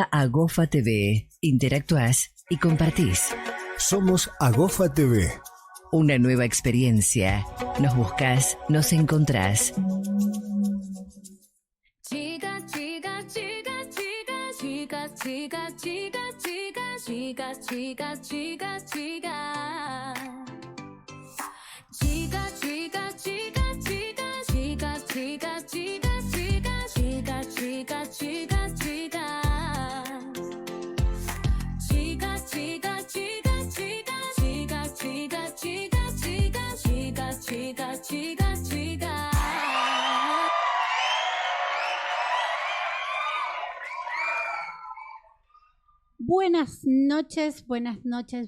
Agofa TV. Interactúas y compartís. Somos Agofa TV. Una nueva experiencia. Nos buscas, nos encontrás. Chicas, chicas, chicas, chicas, chicas, chicas, chicas, chicas, chicas, chicas, chicas, chicas. Chicas, chicas, chicas, chicas, chicas, chicas, chicas, chicas, chicas, chicas, chicas, chicas. Chicas, chicas, chicas, chicas, chicas, chicas, chicas, chicas, chicas, chicas, chicas, chicas. Buenas noches,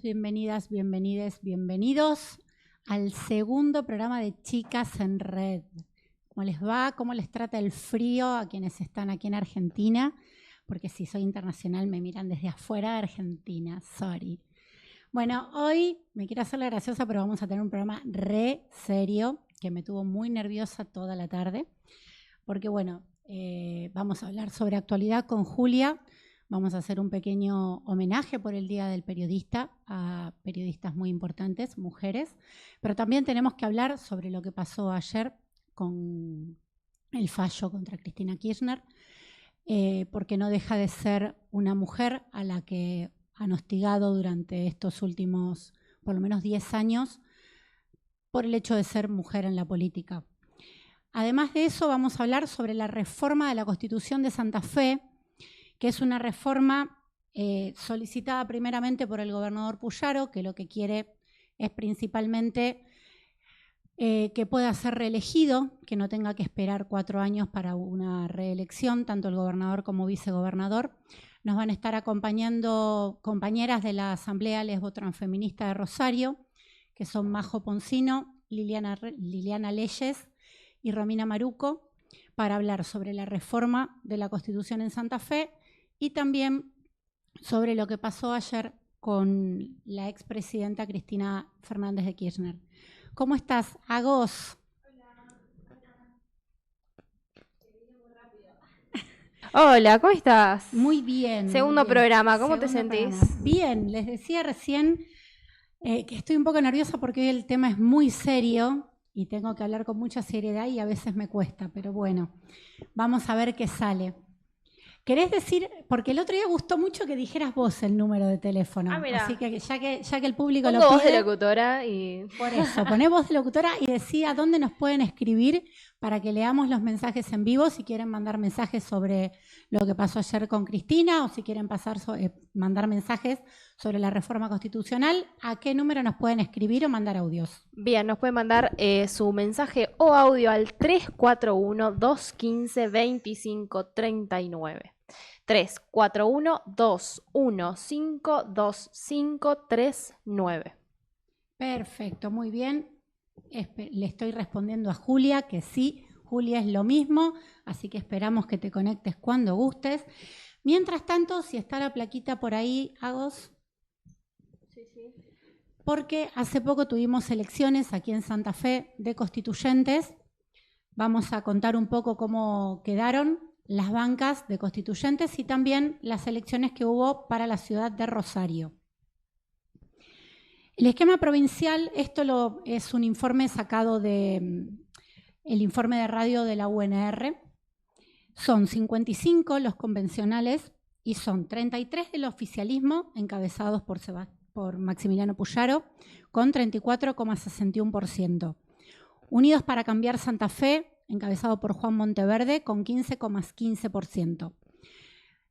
bienvenidas, bienvenides, bienvenidos al segundo programa de Chicas en Red. ¿Cómo les va? ¿Cómo les trata el frío a quienes están aquí en Argentina? Porque si soy internacional me miran desde afuera de Argentina, sorry. Bueno, hoy me quiero hacer la graciosa, pero vamos a tener un programa re serio que me tuvo muy nerviosa toda la tarde. Porque bueno, vamos a hablar sobre actualidad con Julia. Vamos a hacer un pequeño homenaje por el Día del Periodista a periodistas muy importantes, mujeres, pero también tenemos que hablar sobre lo que pasó ayer con el fallo contra Cristina Kirchner, porque no deja de ser una mujer a la que han hostigado durante estos últimos, por lo menos 10 años, por el hecho de ser mujer en la política. Además de eso, vamos a hablar sobre la reforma de la Constitución de Santa Fe, que es una reforma solicitada primeramente por el gobernador Puyaro, que lo que quiere es principalmente que pueda ser reelegido, que no tenga que esperar 4 años para una reelección, tanto el gobernador como vicegobernador. Nos van a estar acompañando compañeras de la Asamblea Lesbo-Transfeminista de Rosario, que son Majo Poncino, Liliana Leyes y Romina Maruco, para hablar sobre la reforma de la Constitución en Santa Fe y también sobre lo que pasó ayer con la expresidenta Cristina Fernández de Kirchner. ¿Cómo estás, Agos? Hola, ¿cómo estás? Muy bien. Segundo muy bien. programa, ¿cómo te sentís? Bien, les decía recién que estoy un poco nerviosa porque hoy el tema es muy serio y tengo que hablar con mucha seriedad y a veces me cuesta, pero bueno, vamos a ver qué sale. ¿Querés decir? Porque el otro día gustó mucho que dijeras vos el número de teléfono. Así que ya que el público lo pide... voz de locutora y... Por eso, poné voz de locutora y decía dónde nos pueden escribir para que leamos los mensajes en vivo, si quieren mandar mensajes sobre lo que pasó ayer con Cristina o si quieren mandar mensajes sobre la reforma constitucional. ¿A qué número nos pueden escribir o mandar audios? Bien, nos pueden mandar su mensaje o audio al 341-215-2539. 341-215-2539. Perfecto, muy bien. Le estoy respondiendo a Julia que sí, Julia es lo mismo, así que esperamos que te conectes cuando gustes. Mientras tanto, si está la plaquita por ahí, Agos. Sí. Porque hace poco tuvimos elecciones aquí en Santa Fe de constituyentes. Vamos a contar un poco cómo quedaron las bancas de constituyentes y también las elecciones que hubo para la ciudad de Rosario. El esquema provincial, esto es un informe sacado del informe de radio de la UNR. Son 55 los convencionales y son 33 del oficialismo, encabezados por Maximiliano Puyaro, con 34,61%. Unidos para Cambiar Santa Fe, encabezado por Juan Monteverde, con 15,15%.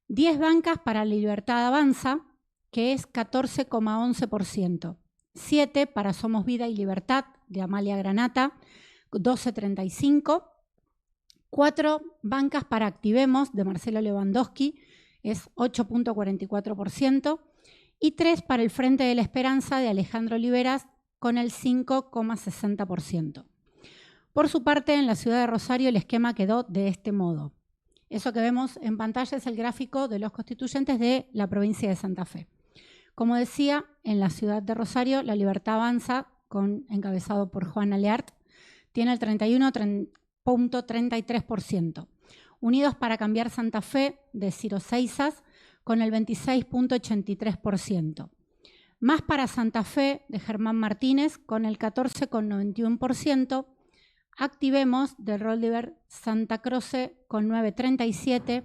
10 bancas para La Libertad Avanza, que es 14,11%. 7 para Somos Vida y Libertad, de Amalia Granata, 12,35%. 4 bancas para Activemos, de Marcelo Lewandowski, es 8,44%. Y 3 para el Frente de la Esperanza, de Alejandro Oliveras, con el 5,60%. Por su parte, en la ciudad de Rosario el esquema quedó de este modo. Eso que vemos en pantalla es el gráfico de los constituyentes de la provincia de Santa Fe. Como decía, en la ciudad de Rosario, La Libertad Avanza, encabezado por Juan Aleart, tiene el 31,33%. Unidos para Cambiar Santa Fe, de Ciro Seisas, con el 26,83%. Más para Santa Fe, de Germán Martínez, con el 14,91%. Activemos, de Roldiver Santa Croce, con 9,37%.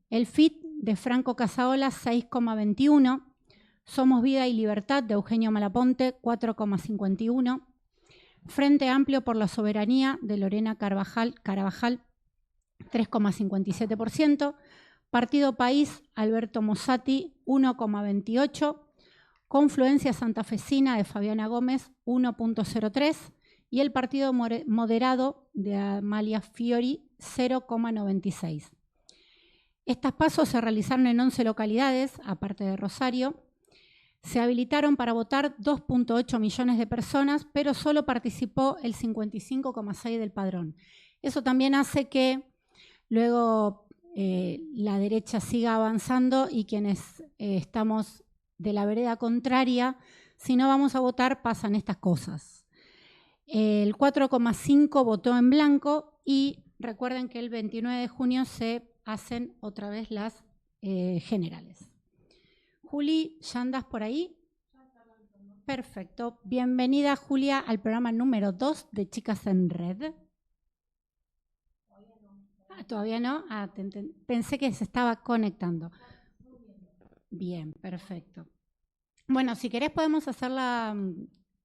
El FIT, de Franco Casaola, 6,21%. Somos Vida y Libertad, de Eugenio Malaponte, 4,51%. Frente Amplio por la Soberanía, de Lorena Carabajal, 3,57%. Partido País, Alberto Mossati, 1,28%. Confluencia Santafesina, de Fabiana Gómez, 1,03%. Y el Partido Moderado, de Amalia Fiori, 0,96%. Estas pasos se realizaron en 11 localidades, aparte de Rosario. Se habilitaron para votar 2,8 millones de personas, pero solo participó el 55,6% del padrón. Eso también hace que luego la derecha siga avanzando y quienes estamos de la vereda contraria, si no vamos a votar, pasan estas cosas. El 4,5% votó en blanco y recuerden que el 29 de junio se hacen otra vez las generales. Juli, ¿ya andas por ahí? Perfecto. Bienvenida, Julia, al programa número 2 de Chicas en Red. ¿Todavía no? Pensé que se estaba conectando. Bien, perfecto. Bueno, si querés podemos hacerla,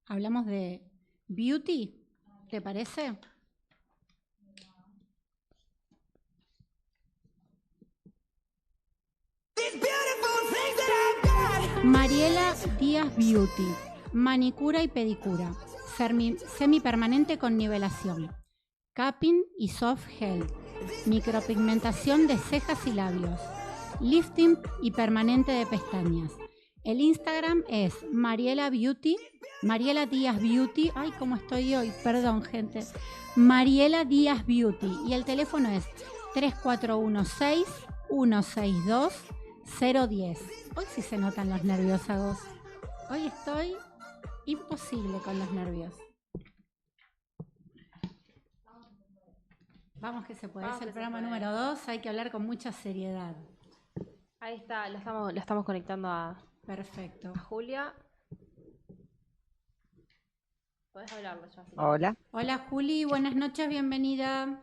hablamos de beauty, ¿te parece? Mariela Díaz Beauty, manicura y pedicura, semipermanente con nivelación, capping y soft gel, micropigmentación de cejas y labios, lifting y permanente de pestañas. El Instagram es Mariela Díaz Beauty, ay, cómo estoy hoy, perdón, gente, Mariela Díaz Beauty, y el teléfono es 3416-162-010. Hoy sí se notan los nerviosagos. Hoy estoy imposible con los nervios. Vamos que se puede. Es el programa número 2. Hay que hablar con mucha seriedad. Ahí está, la estamos conectando a Perfecto. Julia. Podés hablarlo ya. Hola. Hola, Juli. Buenas noches. Bienvenida.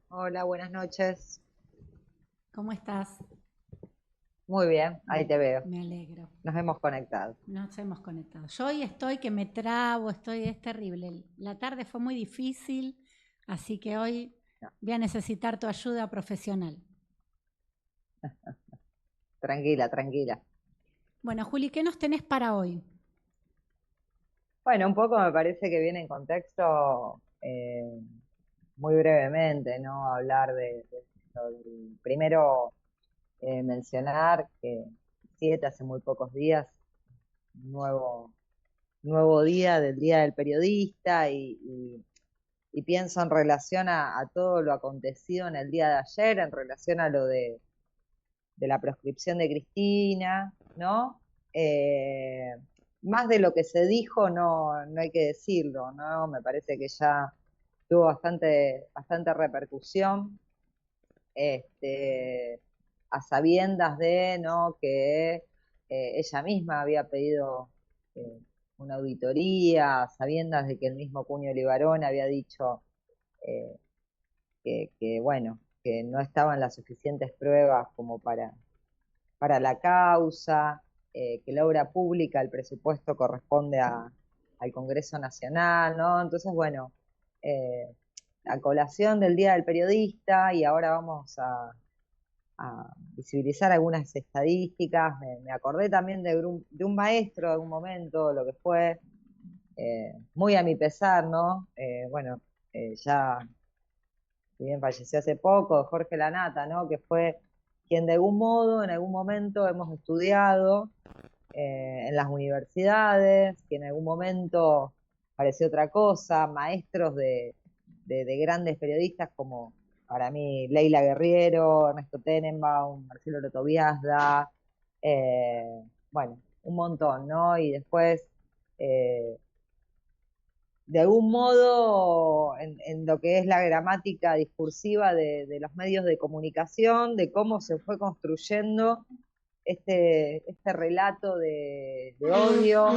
Hola, buenas noches. ¿Cómo estás? Muy bien, ahí te veo. Me alegro. Nos hemos conectado. Nos hemos conectado. Yo hoy estoy que me trabo, es terrible. La tarde fue muy difícil, así que hoy voy a necesitar tu ayuda profesional. Tranquila, tranquila. Bueno, Juli, ¿qué nos tenés para hoy? Bueno, un poco me parece que viene en contexto muy brevemente, ¿no? Hablar de primero mencionar que 7 hace muy pocos días, nuevo día del Día del Periodista y pienso en relación a todo lo acontecido en el día de ayer, en relación a lo de la proscripción de Cristina, ¿no? Más de lo que se dijo no hay que decirlo, ¿no? Me parece que ya tuvo bastante repercusión, a sabiendas de, ¿no? Que ella misma había pedido una auditoría, a sabiendas de que el mismo Cuño Libarón había dicho bueno, que no estaban las suficientes pruebas como para la causa, que la obra pública, el presupuesto corresponde al Congreso Nacional, ¿no? Entonces, bueno, la colación del Día del Periodista, y ahora vamos a visibilizar algunas estadísticas. Me acordé también de un maestro de un momento, lo que fue, muy a mi pesar, ¿no? Bueno, ya, si bien falleció hace poco, Jorge Lanata, ¿no? Que fue quien de algún modo, en algún momento hemos estudiado en las universidades, que en algún momento pareció otra cosa, maestros de grandes periodistas como, para mí, Leila Guerriero, Ernesto Tenenbaum, Marcelo Lotobiasda, bueno, un montón, ¿no? Y después de algún modo en lo que es la gramática discursiva de los medios de comunicación, de cómo se fue construyendo este relato de odio,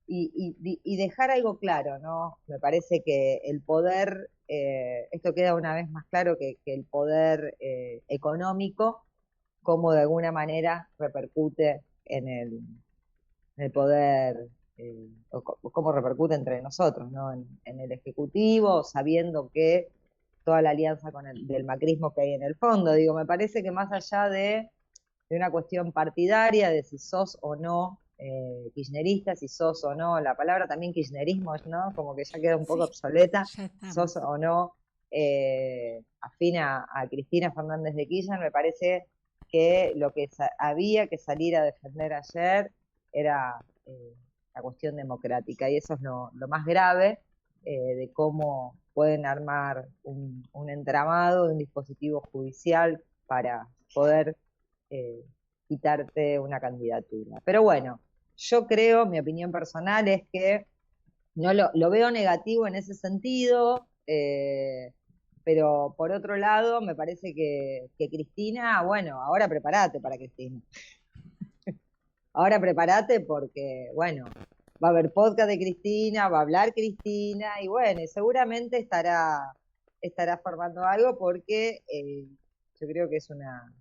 y dejar algo claro, ¿no? Me parece que el poder, esto queda una vez más claro que el poder económico, cómo de alguna manera repercute en el poder, o cómo repercute entre nosotros, ¿no? En el Ejecutivo, sabiendo que toda la alianza del macrismo que hay en el fondo. Digo, me parece que más allá de una cuestión partidaria, de si sos o no kirchnerista, si sos o no, la palabra también kirchnerismo, ¿no? Como que ya queda un poco Sí, obsoleta, ya estamos. sos o no afín a Cristina Fernández de Kirchner, me parece que lo que había que salir a defender ayer era la cuestión democrática, y eso es lo más grave de cómo pueden armar un entramado, un dispositivo judicial para poder quitarte una candidatura. Pero bueno, yo creo, mi opinión personal es que no lo veo negativo en ese sentido, pero por otro lado me parece que Cristina, bueno, ahora prepárate para Cristina. Ahora prepárate porque, bueno, va a haber podcast de Cristina, va a hablar Cristina, y bueno, y seguramente estará formando algo porque yo creo que es una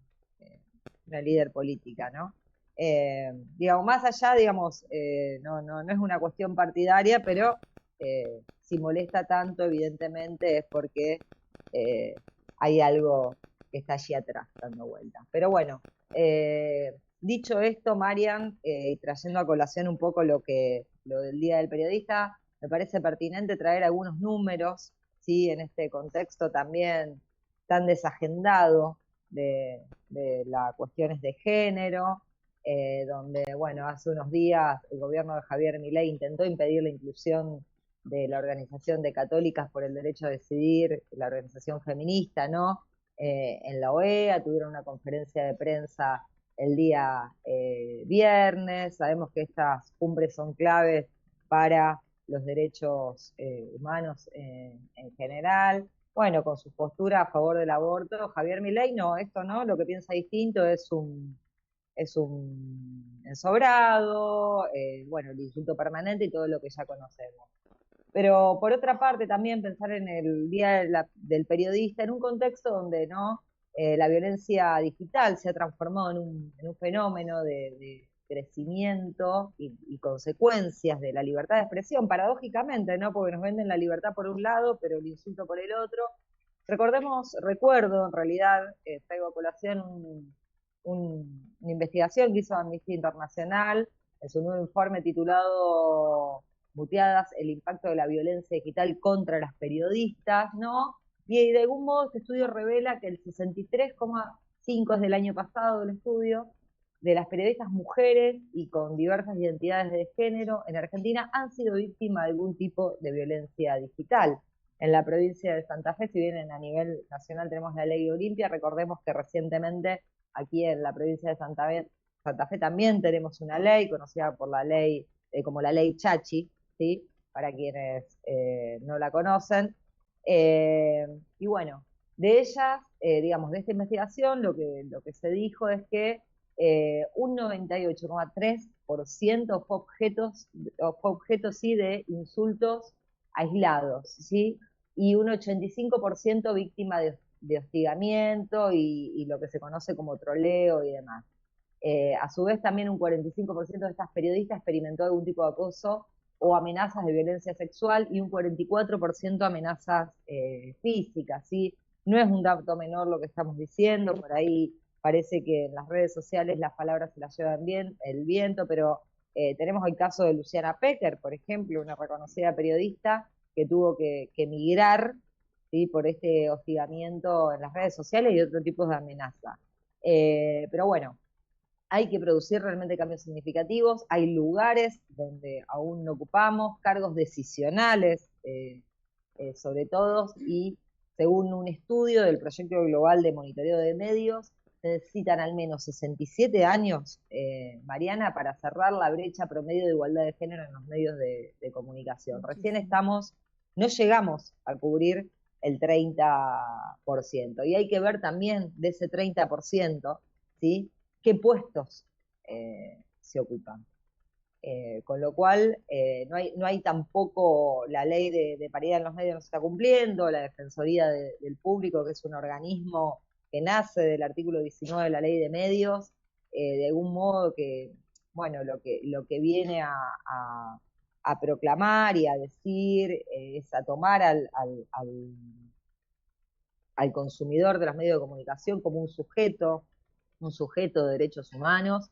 líder política, ¿no? Digamos, más allá, digamos, no es una cuestión partidaria, pero si molesta tanto, evidentemente, es porque hay algo que está allí atrás dando vueltas. Pero bueno, dicho esto, Marian, y trayendo a colación un poco lo del Día del Periodista, me parece pertinente traer algunos números, ¿sí? En este contexto también tan desagendado de las cuestiones de género, donde, bueno, hace unos días el gobierno de Javier Milei intentó impedir la inclusión de la Organización de Católicas por el Derecho a Decidir, la organización feminista, ¿no? En la OEA, tuvieron una conferencia de prensa el día viernes. Sabemos que estas cumbres son claves para los derechos humanos en general. Bueno, con su postura a favor del aborto, Javier Milei no, esto no, lo que piensa distinto es un ensobrado, bueno, el insulto permanente y todo lo que ya conocemos. Pero por otra parte, también pensar en el Día del Periodista en un contexto donde no la violencia digital se ha transformado en un fenómeno de crecimiento y consecuencias de la libertad de expresión, paradójicamente, ¿no? Porque nos venden la libertad por un lado, pero el insulto por el otro. Recuerdo en realidad, traigo a colación una investigación que hizo Amnistía Internacional en su nuevo informe titulado Muteadas, el impacto de la violencia digital contra las periodistas, ¿no? Y de algún modo este estudio revela que el 63,5 es del año pasado, el estudio, de las periodistas mujeres y con diversas identidades de género en Argentina han sido víctimas de algún tipo de violencia digital. En la provincia de Santa Fe, si bien a nivel nacional tenemos la ley Olimpia, recordemos que recientemente aquí en la provincia de Santa Fe también tenemos una ley conocida por la ley, como la ley Chachi, ¿sí? Para quienes no la conocen. Y bueno, de ellas, digamos, de esta investigación, lo que se dijo es que un 98,3% fue objeto sí, de insultos aislados, ¿sí? Y un 85% víctima de hostigamiento y lo que se conoce como troleo y demás. A su vez, también un 45% de estas periodistas experimentó algún tipo de acoso o amenazas de violencia sexual y un 44% amenazas físicas, ¿sí? No es un dato menor lo que estamos diciendo, por ahí parece que en las redes sociales las palabras se las llevan bien el viento, pero tenemos el caso de Luciana Pecker, por ejemplo, una reconocida periodista que tuvo que emigrar, ¿sí? Por este hostigamiento en las redes sociales y otro tipo de amenaza. Pero bueno, hay que producir realmente cambios significativos, hay lugares donde aún no ocupamos, cargos decisionales sobre todo, y según un estudio del Proyecto Global de Monitoreo de Medios, se necesitan al menos 67 años, Mariana, para cerrar la brecha promedio de igualdad de género en los medios de comunicación. Recién no llegamos a cubrir el 30%. Y hay que ver también de ese 30%, ¿sí?, qué puestos se ocupan. Con lo cual, no hay tampoco, la ley de paridad en los medios no se está cumpliendo, la Defensoría del Público, que es un organismo que nace del artículo 19 de la ley de medios, de algún modo que, bueno, lo que viene a proclamar y a decir es a tomar al consumidor de los medios de comunicación como un sujeto de derechos humanos.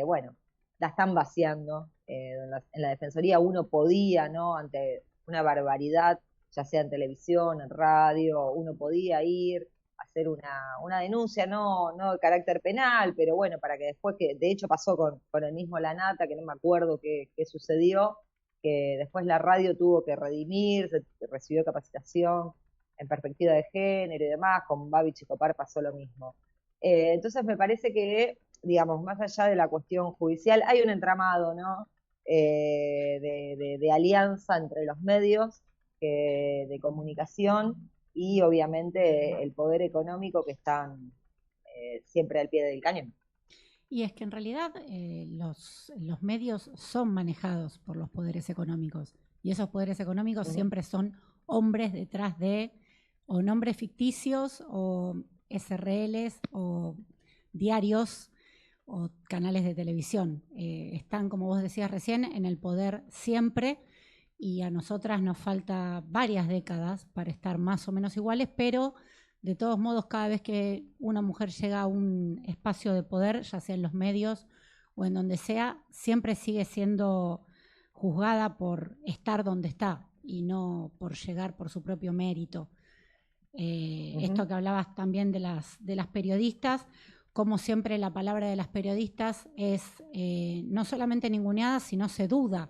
Bueno, la están vaciando. En la Defensoría uno podía, ¿no?, ante una barbaridad, ya sea en televisión, en radio, uno podía ir a hacer una denuncia, no de carácter penal, pero bueno, para que después, que de hecho pasó con el mismo Lanata, que no me acuerdo qué sucedió, que después la radio tuvo que redimir, recibió capacitación en perspectiva de género y demás, con Babi Chicopar pasó lo mismo. Entonces me parece que, digamos, más allá de la cuestión judicial, hay un entramado, ¿no?, de alianza entre los medios de comunicación y obviamente el poder económico, que están siempre al pie del cañón. Y es que en realidad los medios son manejados por los poderes económicos, y esos poderes económicos siempre son hombres detrás de o nombres ficticios o SRLs o diarios o canales de televisión. Están, como vos decías recién, en el poder siempre, y a nosotras nos falta varias décadas para estar más o menos iguales, pero de todos modos, cada vez que una mujer llega a un espacio de poder, ya sea en los medios o en donde sea, siempre sigue siendo juzgada por estar donde está y no por llegar por su propio mérito. Esto que hablabas también de las periodistas, como siempre la palabra de las periodistas es no solamente ninguneada, sino se duda.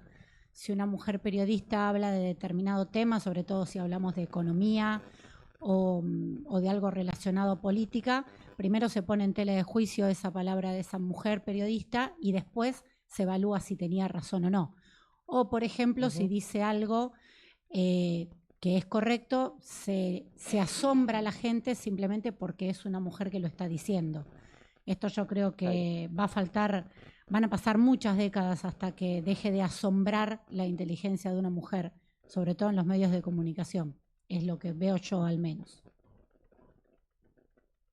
Si una mujer periodista habla de determinado tema, sobre todo si hablamos de economía o de algo relacionado a política, primero se pone en tela de juicio esa palabra de esa mujer periodista y después se evalúa si tenía razón o no. O, por ejemplo, si dice algo que es correcto, se asombra a la gente simplemente porque es una mujer que lo está diciendo. Esto yo creo que van a pasar muchas décadas hasta que deje de asombrar la inteligencia de una mujer, sobre todo en los medios de comunicación. Es lo que veo yo, al menos.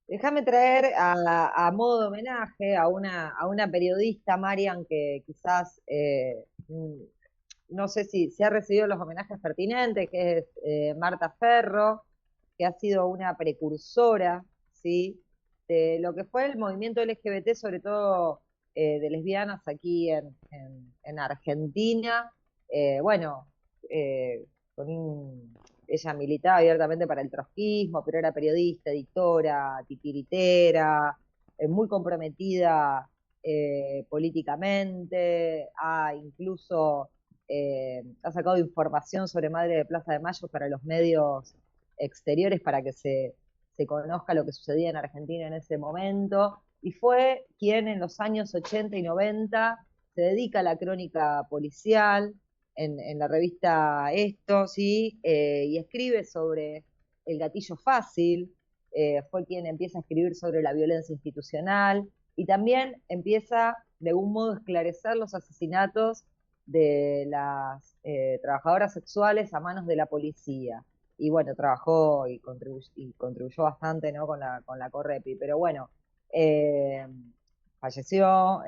Déjame traer a modo de homenaje a una periodista, Marian, que quizás no sé si ha recibido los homenajes pertinentes, que es Marta Ferro, que ha sido una precursora, ¿sí?, de lo que fue el movimiento LGBT, sobre todo de lesbianas aquí en Argentina. Bueno, ella militaba abiertamente para el trotskismo, pero era periodista, editora, titiritera, muy comprometida políticamente, incluso ha sacado información sobre Madre de Plaza de Mayo para los medios exteriores, para que se conozca lo que sucedía en Argentina en ese momento, y fue quien en los años 80 y 90 se dedica a la crónica policial en la revista Esto, ¿sí?, y escribe sobre el gatillo fácil, fue quien empieza a escribir sobre la violencia institucional, y también empieza de algún modo a esclarecer los asesinatos de las trabajadoras sexuales a manos de la policía. Y bueno, trabajó y contribuyó bastante, ¿no?, con la Correpi. Pero bueno, falleció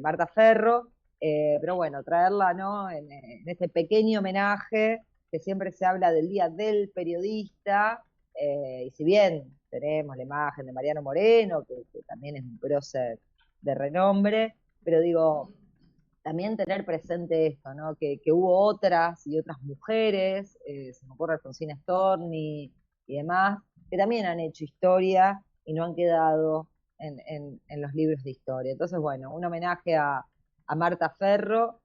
Marta Ferro, pero bueno, traerla, ¿no?, en este pequeño homenaje, que siempre se habla del Día del Periodista, y si bien tenemos la imagen de Mariano Moreno, que también es un prócer de renombre, pero digo, también tener presente esto, ¿no?, que hubo otras mujeres, se me ocurre Alfonsina Storni y demás, que también han hecho historia y no han quedado en los libros de historia. Entonces, bueno, un homenaje a Marta Ferro,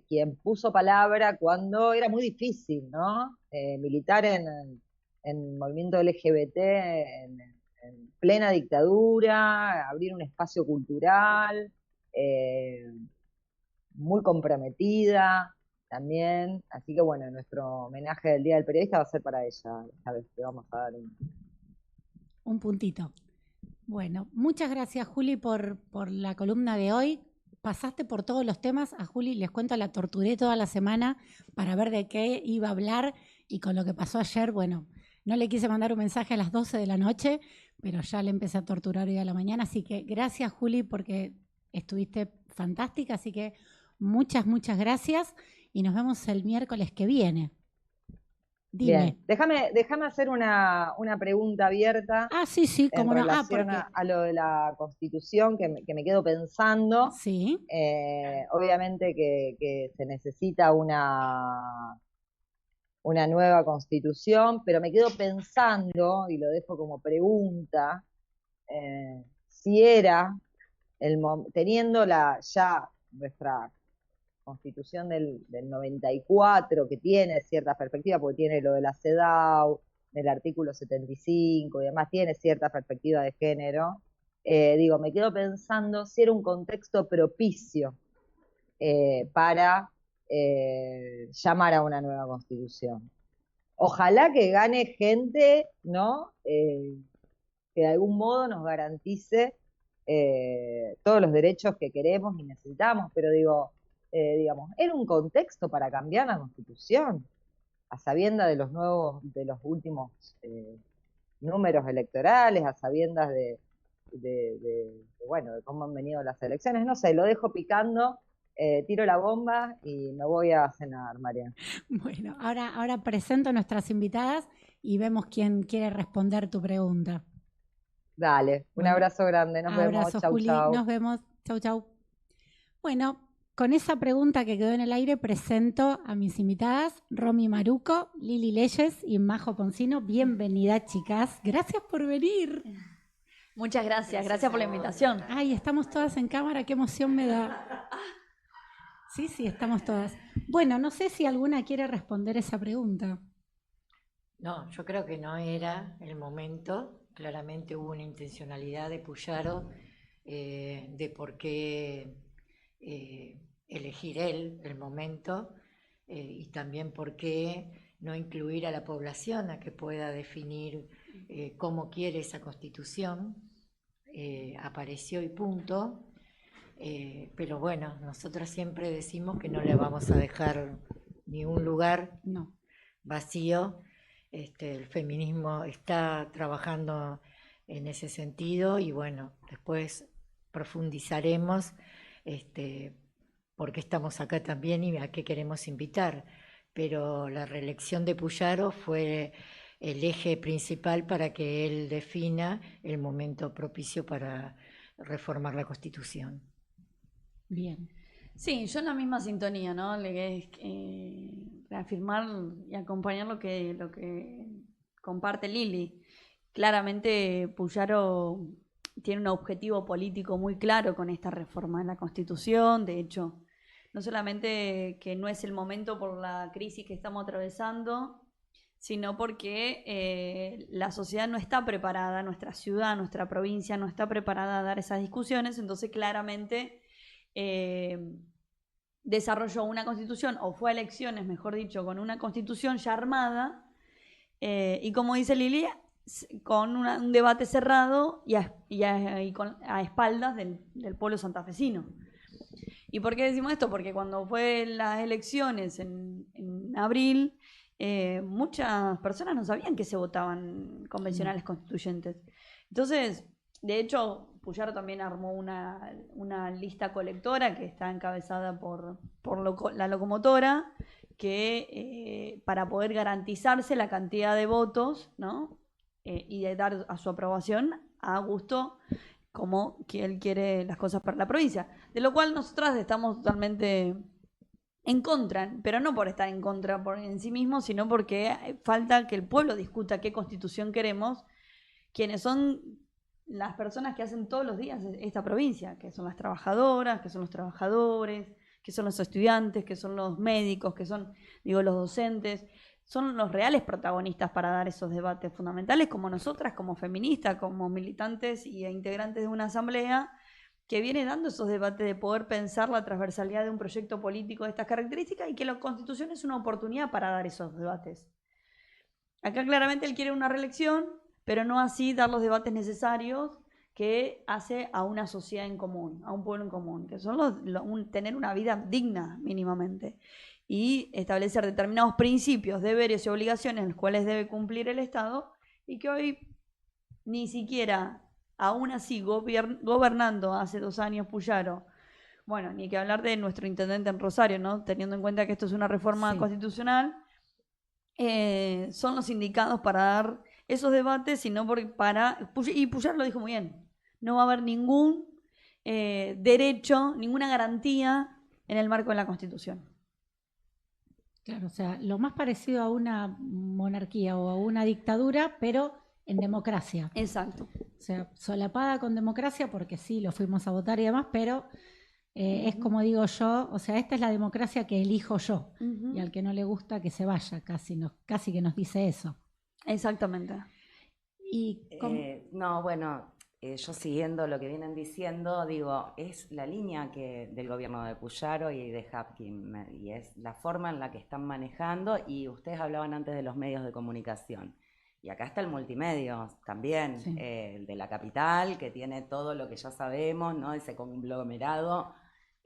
quien puso palabra cuando era muy difícil, ¿no?, militar en el movimiento LGBT en en plena dictadura, abrir un espacio cultural, muy comprometida también. Así que bueno, nuestro homenaje del Día del Periodista va a ser para ella. Sabes que vamos a dar Un puntito. Bueno, muchas gracias, Juli, por la columna de hoy. Pasaste por todos los temas. A Juli, les cuento, la torturé toda la semana para ver de qué iba a hablar, y con lo que pasó ayer, bueno, no le quise mandar un mensaje a las 12 de la noche, pero ya le empecé a torturar hoy a la mañana. Así que gracias, Juli, porque estuviste fantástica. Así que muchas, muchas gracias y nos vemos el miércoles que viene. Dime. Bien, déjame hacer una pregunta abierta Sí, en cómo no. relación a lo de la Constitución, que me quedo pensando. Sí. Obviamente que se necesita una nueva Constitución, pero me quedo pensando, y lo dejo como pregunta, si era, teniendo ya nuestra Constitución del 94, que tiene cierta perspectiva, porque tiene lo de la CEDAW, del artículo 75 y demás, tiene cierta perspectiva de género, me quedo pensando si era un contexto propicio para llamar a una nueva Constitución. Ojalá que gane gente, ¿no? Que de algún modo nos garantice todos los derechos que queremos y necesitamos, pero digamos, era un contexto para cambiar la Constitución, a sabiendas de los últimos números electorales, a sabiendas de cómo han venido las elecciones. No sé, lo dejo picando, tiro la bomba y me voy a cenar, Mariana. Bueno, ahora presento a nuestras invitadas y vemos quién quiere responder tu pregunta. Dale, un abrazo grande, nos vemos, chau, Juli, chau. Nos vemos, chau. Bueno, con esa pregunta que quedó en el aire, presento a mis invitadas, Romy Maruco, Lili Leyes y Majo Poncino. Bienvenida, chicas. Gracias por venir. Muchas gracias por la invitación. Ay, estamos todas en cámara, qué emoción me da. Sí, estamos todas. Bueno, no sé si alguna quiere responder esa pregunta. No, yo creo que no era el momento. Claramente hubo una intencionalidad de Puyaro de por qué elegir él el momento, y también por qué no incluir a la población a que pueda definir cómo quiere esa Constitución. Apareció y punto. Pero bueno, nosotros siempre decimos que no le vamos a dejar ni un lugar vacío. El feminismo está trabajando en ese sentido y bueno, después profundizaremos por qué estamos acá también y a qué queremos invitar. Pero la reelección de Puyaro fue el eje principal para que él defina el momento propicio para reformar la Constitución. Bien. Sí, yo en la misma sintonía, ¿no? Reafirmar y acompañar lo que comparte Lili. Claramente Puyaro tiene un objetivo político muy claro con esta reforma de la Constitución. De hecho, no solamente que no es el momento por la crisis que estamos atravesando, sino porque la sociedad no está preparada, nuestra ciudad, nuestra provincia no está preparada a dar esas discusiones. Entonces claramente desarrolló una constitución, o fue a elecciones, mejor dicho, con una constitución ya armada, y como dice Lili, con un debate cerrado y a espaldas del pueblo santafesino. ¿Y por qué decimos esto? Porque cuando fue las elecciones en abril, muchas personas no sabían que se votaban convencionales constituyentes. Entonces, de hecho, Puyaro también armó una lista colectora que está encabezada por la locomotora, que para poder garantizarse la cantidad de votos, ¿no? Y de dar a su aprobación a gusto como que él quiere las cosas para la provincia. De lo cual nosotras estamos totalmente en contra, pero no por estar en contra en sí mismo, sino porque falta que el pueblo discuta qué constitución queremos, quienes son las personas que hacen todos los días esta provincia, que son las trabajadoras, que son los trabajadores, que son los estudiantes, que son los médicos, que son, los docentes. son los reales protagonistas para dar esos debates fundamentales, como nosotras, como feministas, como militantes e integrantes de una asamblea, que viene dando esos debates de poder pensar la transversalidad de un proyecto político de estas características y que la Constitución es una oportunidad para dar esos debates. Acá claramente él quiere una reelección, pero no así dar los debates necesarios que hace a una sociedad en común, a un pueblo en común, que son tener una vida digna mínimamente y establecer determinados principios, deberes y obligaciones en los cuales debe cumplir el Estado y que hoy ni siquiera, aún así, gobernando hace 2 años Puyaro, bueno, ni que hablar de nuestro intendente en Rosario, ¿no? Teniendo en cuenta que esto es una reforma constitucional, son los indicados para dar esos debates, sino y Puyaro lo dijo muy bien, no va a haber ningún derecho, ninguna garantía en el marco de la Constitución. Claro, o sea, lo más parecido a una monarquía o a una dictadura, pero en democracia. Exacto. O sea, solapada con democracia, porque sí, lo fuimos a votar y demás, pero es como digo yo, o sea, esta es la democracia que elijo yo, y al que no le gusta que se vaya, casi que nos dice eso. Exactamente. Y no, bueno, yo siguiendo lo que vienen diciendo, digo, es la línea del gobierno de Puyaro y de Hapkin, y es la forma en la que están manejando, y ustedes hablaban antes de los medios de comunicación. Y acá está el multimedio también, Sí. El de la capital, que tiene todo lo que ya sabemos, ¿no? Ese conglomerado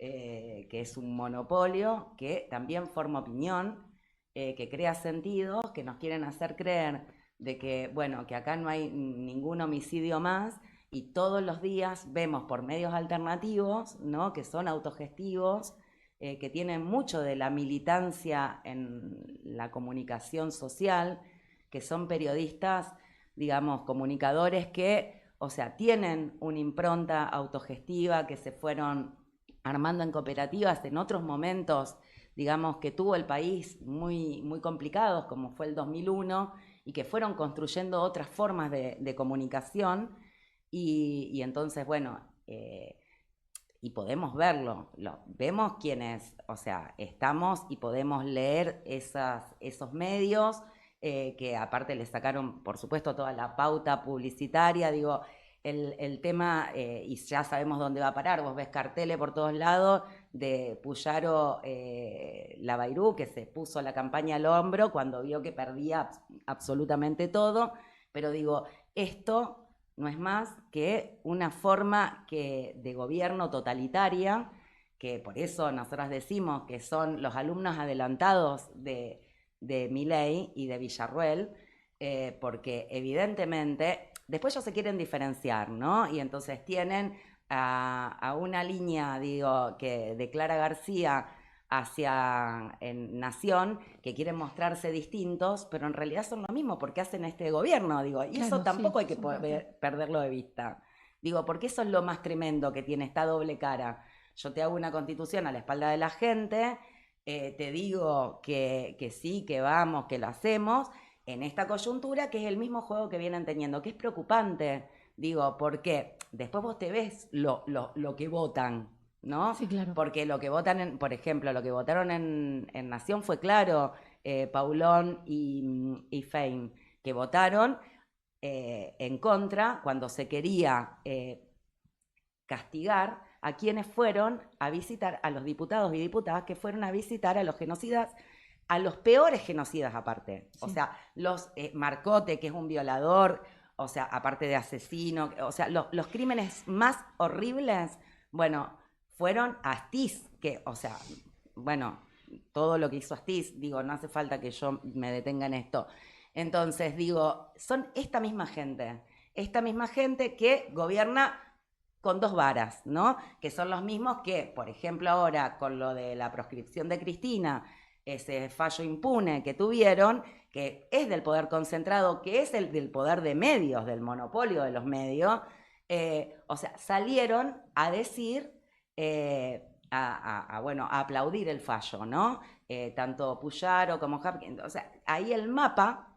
que es un monopolio, que también forma opinión, que crea sentidos, que nos quieren hacer creer de que, bueno, que acá no hay ningún homicidio más, y todos los días vemos por medios alternativos, ¿no? Que son autogestivos, que tienen mucho de la militancia en la comunicación social, que son periodistas, digamos, comunicadores que, o sea, tienen una impronta autogestiva, que se fueron armando en cooperativas en otros momentos, digamos, que tuvo el país muy, muy complicados, como fue el 2001, y que fueron construyendo otras formas de comunicación, y entonces, bueno, y podemos verlo, vemos quienes, o sea, estamos y podemos leer esos medios, que aparte le sacaron, por supuesto, toda la pauta publicitaria, digo, el tema, y ya sabemos dónde va a parar, vos ves carteles por todos lados de Puyaro Labairú, que se puso la campaña al hombro cuando vio que perdía absolutamente todo, pero digo, esto no es más que una forma de gobierno totalitaria, que por eso nosotros decimos que son los alumnos adelantados de Milei y de Villarruel, porque evidentemente después ellos se quieren diferenciar, ¿no? Y entonces tienen a una línea, digo, que de Clara García en Nación, que quieren mostrarse distintos, pero en realidad son lo mismo porque hacen este gobierno, digo, y eso tampoco hay que perderlo de vista. Digo, porque eso es lo más tremendo que tiene esta doble cara. Yo te hago una constitución a la espalda de la gente, te digo que sí, que vamos, que lo hacemos, en esta coyuntura, que es el mismo juego que vienen teniendo, que es preocupante, digo, porque después vos te ves lo que votan, ¿no? Sí, claro. Porque lo que votan, por ejemplo, lo que votaron en Nación fue claro, Paulón y Fein, que votaron en contra cuando se quería castigar a quienes fueron a visitar, a los diputados y diputadas que fueron a visitar a los genocidas, a los peores genocidas aparte. Sí. O sea, Marcote, que es un violador, o sea, aparte de asesino, o sea, los crímenes más horribles, bueno, fueron a Astiz, que, o sea, bueno, todo lo que hizo Astiz, digo, no hace falta que yo me detenga en esto. Entonces, digo, son esta misma gente que gobierna con 2 varas, ¿no? Que son los mismos que, por ejemplo, ahora con lo de la proscripción de Cristina, ese fallo impune que tuvieron, que es del poder concentrado, que es el del poder de medios, del monopolio de los medios, o sea, salieron a decir, bueno, a aplaudir el fallo, ¿no? Tanto Puyaro como Hapkin, o sea, ahí el mapa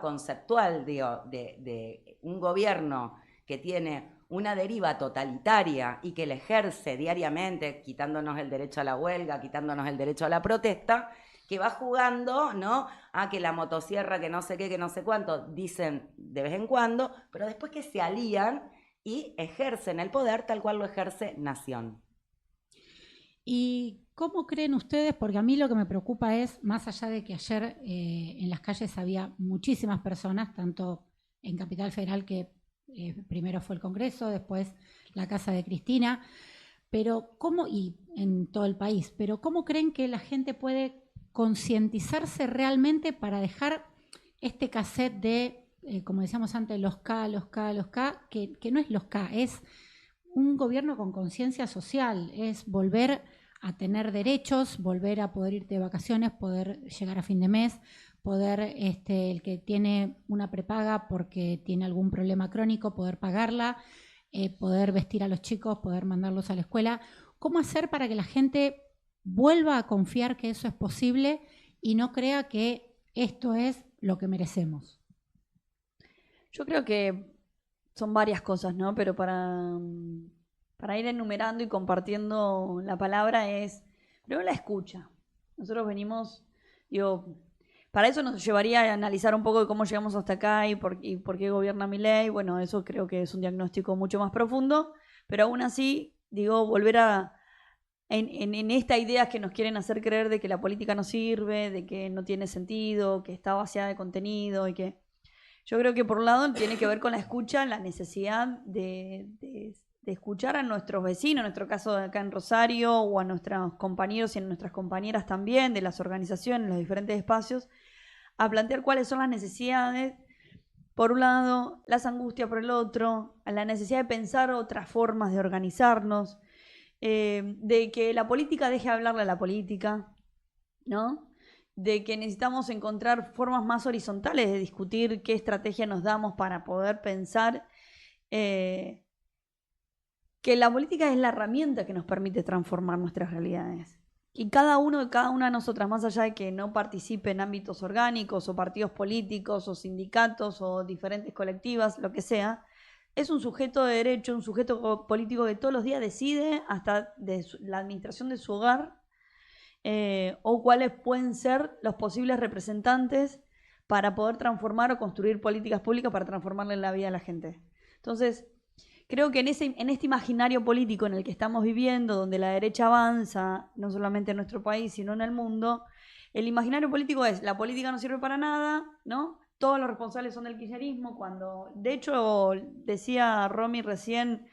conceptual, digo, de un gobierno que tiene una deriva totalitaria y que le ejerce diariamente, quitándonos el derecho a la huelga, quitándonos el derecho a la protesta, que va jugando, ¿no? A que la motosierra, que no sé qué, que no sé cuánto, dicen de vez en cuando, pero después que se alían y ejercen el poder tal cual lo ejerce Nación. ¿Y cómo creen ustedes? Porque a mí lo que me preocupa es, más allá de que ayer en las calles había muchísimas personas, tanto en Capital Federal, que primero fue el Congreso, después la casa de Cristina, pero ¿cómo, y en todo el país, pero cómo creen que la gente puede concientizarse realmente para dejar este cassette de, como decíamos antes, los K, que no es los K, es un gobierno con conciencia social, es volver a tener derechos, volver a poder irte de vacaciones, poder llegar a fin de mes, poder, el que tiene una prepaga porque tiene algún problema crónico, poder pagarla, poder vestir a los chicos, poder mandarlos a la escuela. ¿Cómo hacer para que la gente vuelva a confiar que eso es posible y no crea que esto es lo que merecemos? Yo creo que son varias cosas, ¿no? Pero para ir enumerando y compartiendo la palabra es, primero la escucha. Nosotros venimos, digo, para eso nos llevaría a analizar un poco de cómo llegamos hasta acá y por qué gobierna Milei. Bueno, eso creo que es un diagnóstico mucho más profundo, pero aún así, digo, volver en esta idea que nos quieren hacer creer de que la política no sirve, de que no tiene sentido, que está vaciada de contenido y que... Yo creo que por un lado tiene que ver con la escucha, la necesidad de escuchar a nuestros vecinos, en nuestro caso acá en Rosario, o a nuestros compañeros y a nuestras compañeras también, de las organizaciones, los diferentes espacios, a plantear cuáles son las necesidades, por un lado, las angustias por el otro, a la necesidad de pensar otras formas de organizarnos, de que la política deje de hablarle a la política, ¿no? De que necesitamos encontrar formas más horizontales de discutir qué estrategia nos damos para poder pensar que la política es la herramienta que nos permite transformar nuestras realidades. Y cada una de nosotras, más allá de que no participe en ámbitos orgánicos o partidos políticos o sindicatos o diferentes colectivas, lo que sea, es un sujeto de derecho, un sujeto político que todos los días decide hasta de la administración de su hogar, o cuáles pueden ser los posibles representantes para poder transformar o construir políticas públicas para transformarle la vida a la gente. Entonces, creo que en este imaginario político en el que estamos viviendo, donde la derecha avanza, no solamente en nuestro país, sino en el mundo, el imaginario político es, la política no sirve para nada, ¿no? Todos los responsables son del kirchnerismo, cuando, de hecho, decía Romy recién,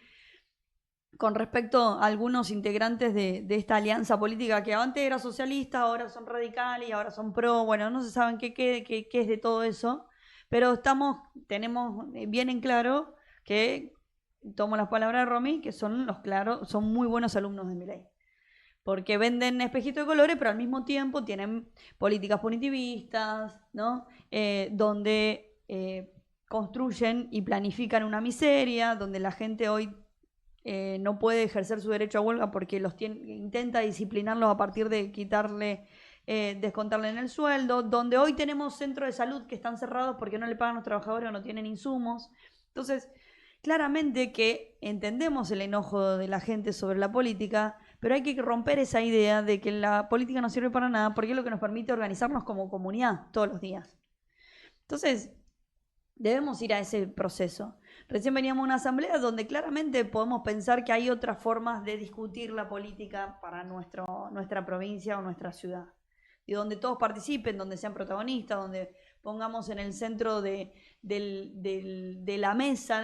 con respecto a algunos integrantes de esta alianza política que antes era socialista, ahora son radicales y ahora son pro, bueno, no se saben qué es de todo eso, pero tenemos bien en claro que, tomo las palabras de Romy, que son muy buenos alumnos de Milei, porque venden espejitos de colores, pero al mismo tiempo tienen políticas punitivistas, ¿no? Donde construyen y planifican una miseria, donde la gente hoy no puede ejercer su derecho a huelga porque intenta disciplinarlos a partir de descontarle en el sueldo, donde hoy tenemos centros de salud que están cerrados porque no le pagan a los trabajadores o no tienen insumos. Entonces, claramente que entendemos el enojo de la gente sobre la política, pero hay que romper esa idea de que la política no sirve para nada porque es lo que nos permite organizarnos como comunidad todos los días. Entonces, debemos ir a ese proceso. Recién veníamos a una asamblea donde claramente podemos pensar que hay otras formas de discutir la política para nuestra provincia o nuestra ciudad. Y donde todos participen, donde sean protagonistas, donde pongamos en el centro de la mesa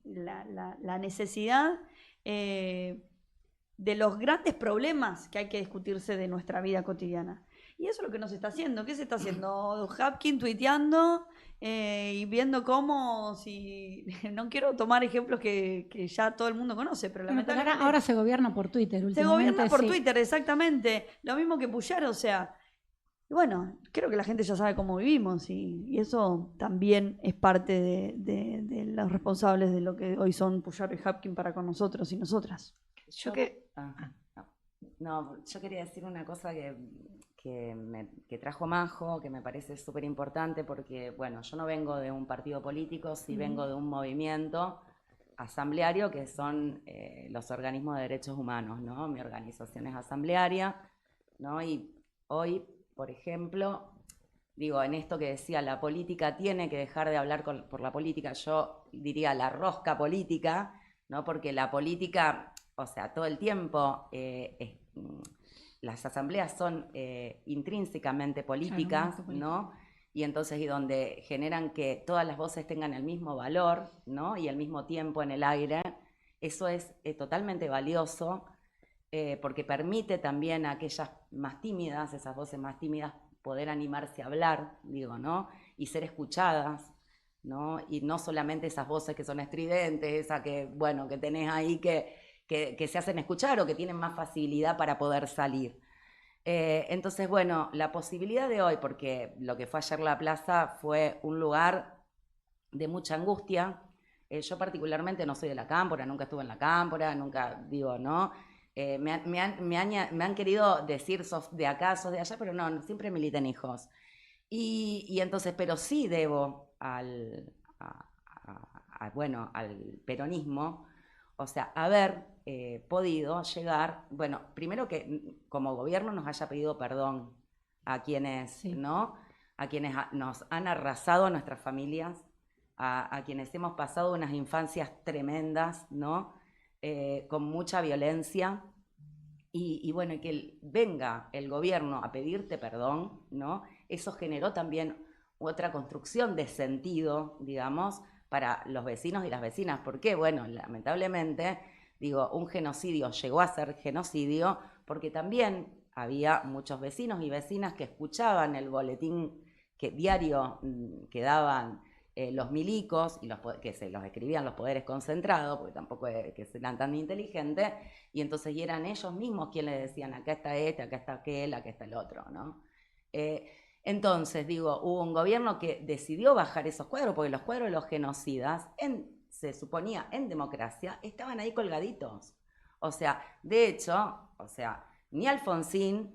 la necesidad de los grandes problemas que hay que discutirse de nuestra vida cotidiana. Y eso es lo que nos está haciendo. ¿Qué se está haciendo? Hapkin tuiteando y viendo cómo, si no quiero tomar ejemplos que ya todo el mundo conoce, pero lamentablemente... Ahora se gobierna por Twitter últimamente. Se gobierna por sí. Twitter, exactamente. Lo mismo que Puyaro, o sea... Bueno, creo que la gente ya sabe cómo vivimos y eso también es parte de los responsables de lo que hoy son Puyaro y Hapkin para con nosotros y nosotras. Yo quería decir una cosa que trajo Majo, que me parece súper importante porque, bueno, yo no vengo de un partido político, sí vengo de un movimiento asambleario que son los organismos de derechos humanos, ¿no? Mi organización es asamblearia, ¿no? Y hoy por ejemplo, digo, en esto que decía, la política tiene que dejar de hablar por la política, yo diría la rosca política, ¿no? Porque la política, o sea, todo el tiempo, las asambleas son intrínsecamente políticas, Claro, ¿no? Y entonces, y donde generan que todas las voces tengan el mismo valor, ¿no? Y el mismo tiempo en el aire, eso es totalmente valioso, porque permite también a aquellas más tímidas, esas voces más tímidas, poder animarse a hablar, digo, ¿no? Y ser escuchadas, ¿no? Y no solamente esas voces que son estridentes, esas que, bueno, que tenés ahí que se hacen escuchar o que tienen más facilidad para poder salir. Entonces, bueno, la posibilidad de hoy, porque lo que fue ayer la plaza fue un lugar de mucha angustia. Yo particularmente no soy de la Cámpora, nunca estuve en la Cámpora, nunca, digo, ¿no? Me han querido decir, sos de acá, sos de allá, pero no, siempre milité en Hijos. Y entonces, pero sí debo bueno, al peronismo, o sea, haber podido llegar, bueno, primero que como gobierno nos haya pedido perdón a quienes, Sí. ¿no? A quienes nos han arrasado a nuestras familias, a quienes hemos pasado unas infancias tremendas, ¿no? Con mucha violencia, y bueno, que venga el gobierno a pedirte perdón, ¿no? Eso generó también otra construcción de sentido, digamos, para los vecinos y las vecinas. ¿Por qué? Bueno, lamentablemente, digo, un genocidio llegó a ser genocidio porque también había muchos vecinos y vecinas que escuchaban el boletín diario que daban los milicos, y que se los escribían los poderes concentrados, porque tampoco es que sean tan inteligentes, y entonces y eran ellos mismos quienes les decían, acá está este, acá está aquel, acá está el otro, ¿no? Entonces, digo, hubo un gobierno que decidió bajar esos cuadros, porque los cuadros de los genocidas, se suponía en democracia, estaban ahí colgaditos. O sea, de hecho, o sea, ni Alfonsín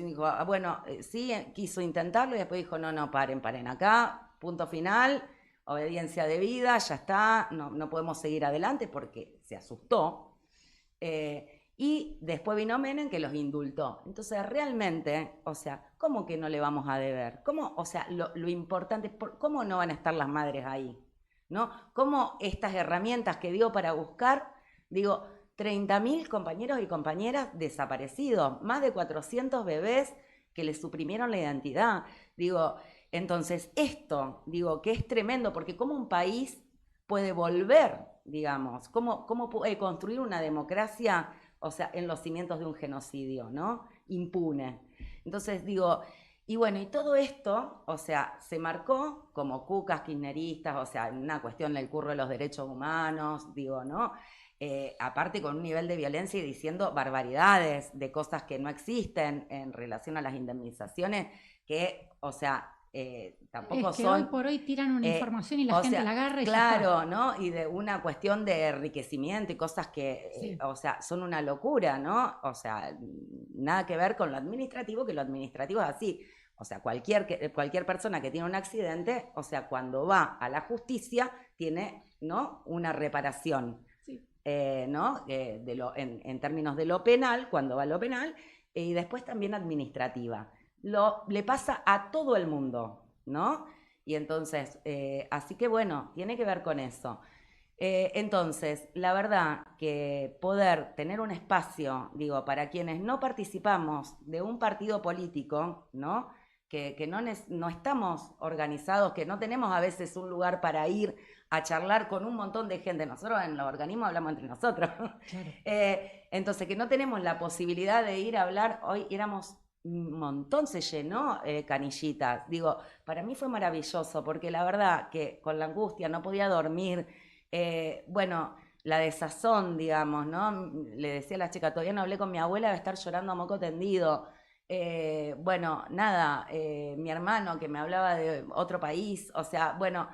dijo, bueno, sí, quiso intentarlo, y después dijo, no, paren acá, punto final, obediencia debida, ya está, no podemos seguir adelante, porque se asustó. Y después vino Menem, que los indultó. Entonces, realmente, o sea, ¿cómo que no le vamos a deber? ¿Cómo, o sea, lo importante es, ¿cómo no van a estar las madres ahí? ¿No? ¿Cómo estas herramientas que dio para buscar, digo, 30.000 compañeros y compañeras desaparecidos, más de 400 bebés que les suprimieron la identidad? Digo, entonces, esto, digo, que es tremendo, porque cómo un país puede volver, digamos, cómo puede construir una democracia, o sea, en los cimientos de un genocidio, ¿no? Impune. Entonces, digo, y bueno, y todo esto, o sea, se marcó como cucas kirchneristas, o sea, una cuestión del curro de los derechos humanos, digo, ¿no? Aparte con un nivel de violencia y diciendo barbaridades de cosas que no existen en relación a las indemnizaciones, que, o sea, tampoco es que son... hoy por hoy tiran una información y la o gente sea, la agarra y ya claro, está. ¿no? Y de una cuestión de enriquecimiento y cosas que, Sí. o sea, son una locura, ¿no? O sea, nada que ver con lo administrativo, que lo administrativo es así. O sea, cualquier persona que tiene un accidente, o sea, cuando va a la justicia, tiene, ¿no? Una reparación, Sí. ¿no? En términos de lo penal, cuando va a lo penal, y después también administrativa. Le pasa a todo el mundo, ¿no? Y entonces, así que bueno, tiene que ver con eso. Entonces, la verdad que poder tener un espacio, digo, para quienes no participamos de un partido político, ¿no? Que no estamos organizados, que no tenemos a veces un lugar para ir a charlar con un montón de gente. Nosotros en los organismos hablamos entre nosotros. Claro. Entonces, que no tenemos la posibilidad de ir a hablar, hoy éramos un montón, se llenó Canillitas. Digo, para mí fue maravilloso, porque la verdad que con la angustia no podía dormir, bueno, la desazón, digamos, ¿no? Le decía a la chica, todavía no hablé con mi abuela, debe estar llorando a moco tendido. Bueno, nada, mi hermano que me hablaba de otro país, o sea, bueno,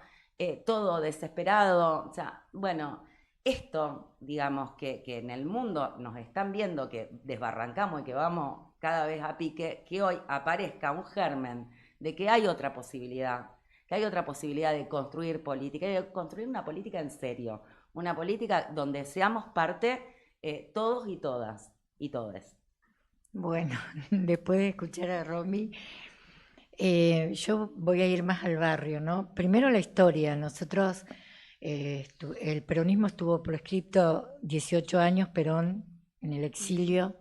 todo desesperado, o sea, bueno, esto, digamos, que en el mundo nos están viendo que desbarrancamos y que vamos cada vez a pique, que hoy aparezca un germen de que hay otra posibilidad, de construir política, y de construir una política en serio, una política donde seamos parte todos y todas y todes. Bueno, después de escuchar a Romy, yo voy a ir más al barrio, ¿no? Primero la historia. Nosotros, el peronismo estuvo proscripto 18 años, Perón, en el exilio.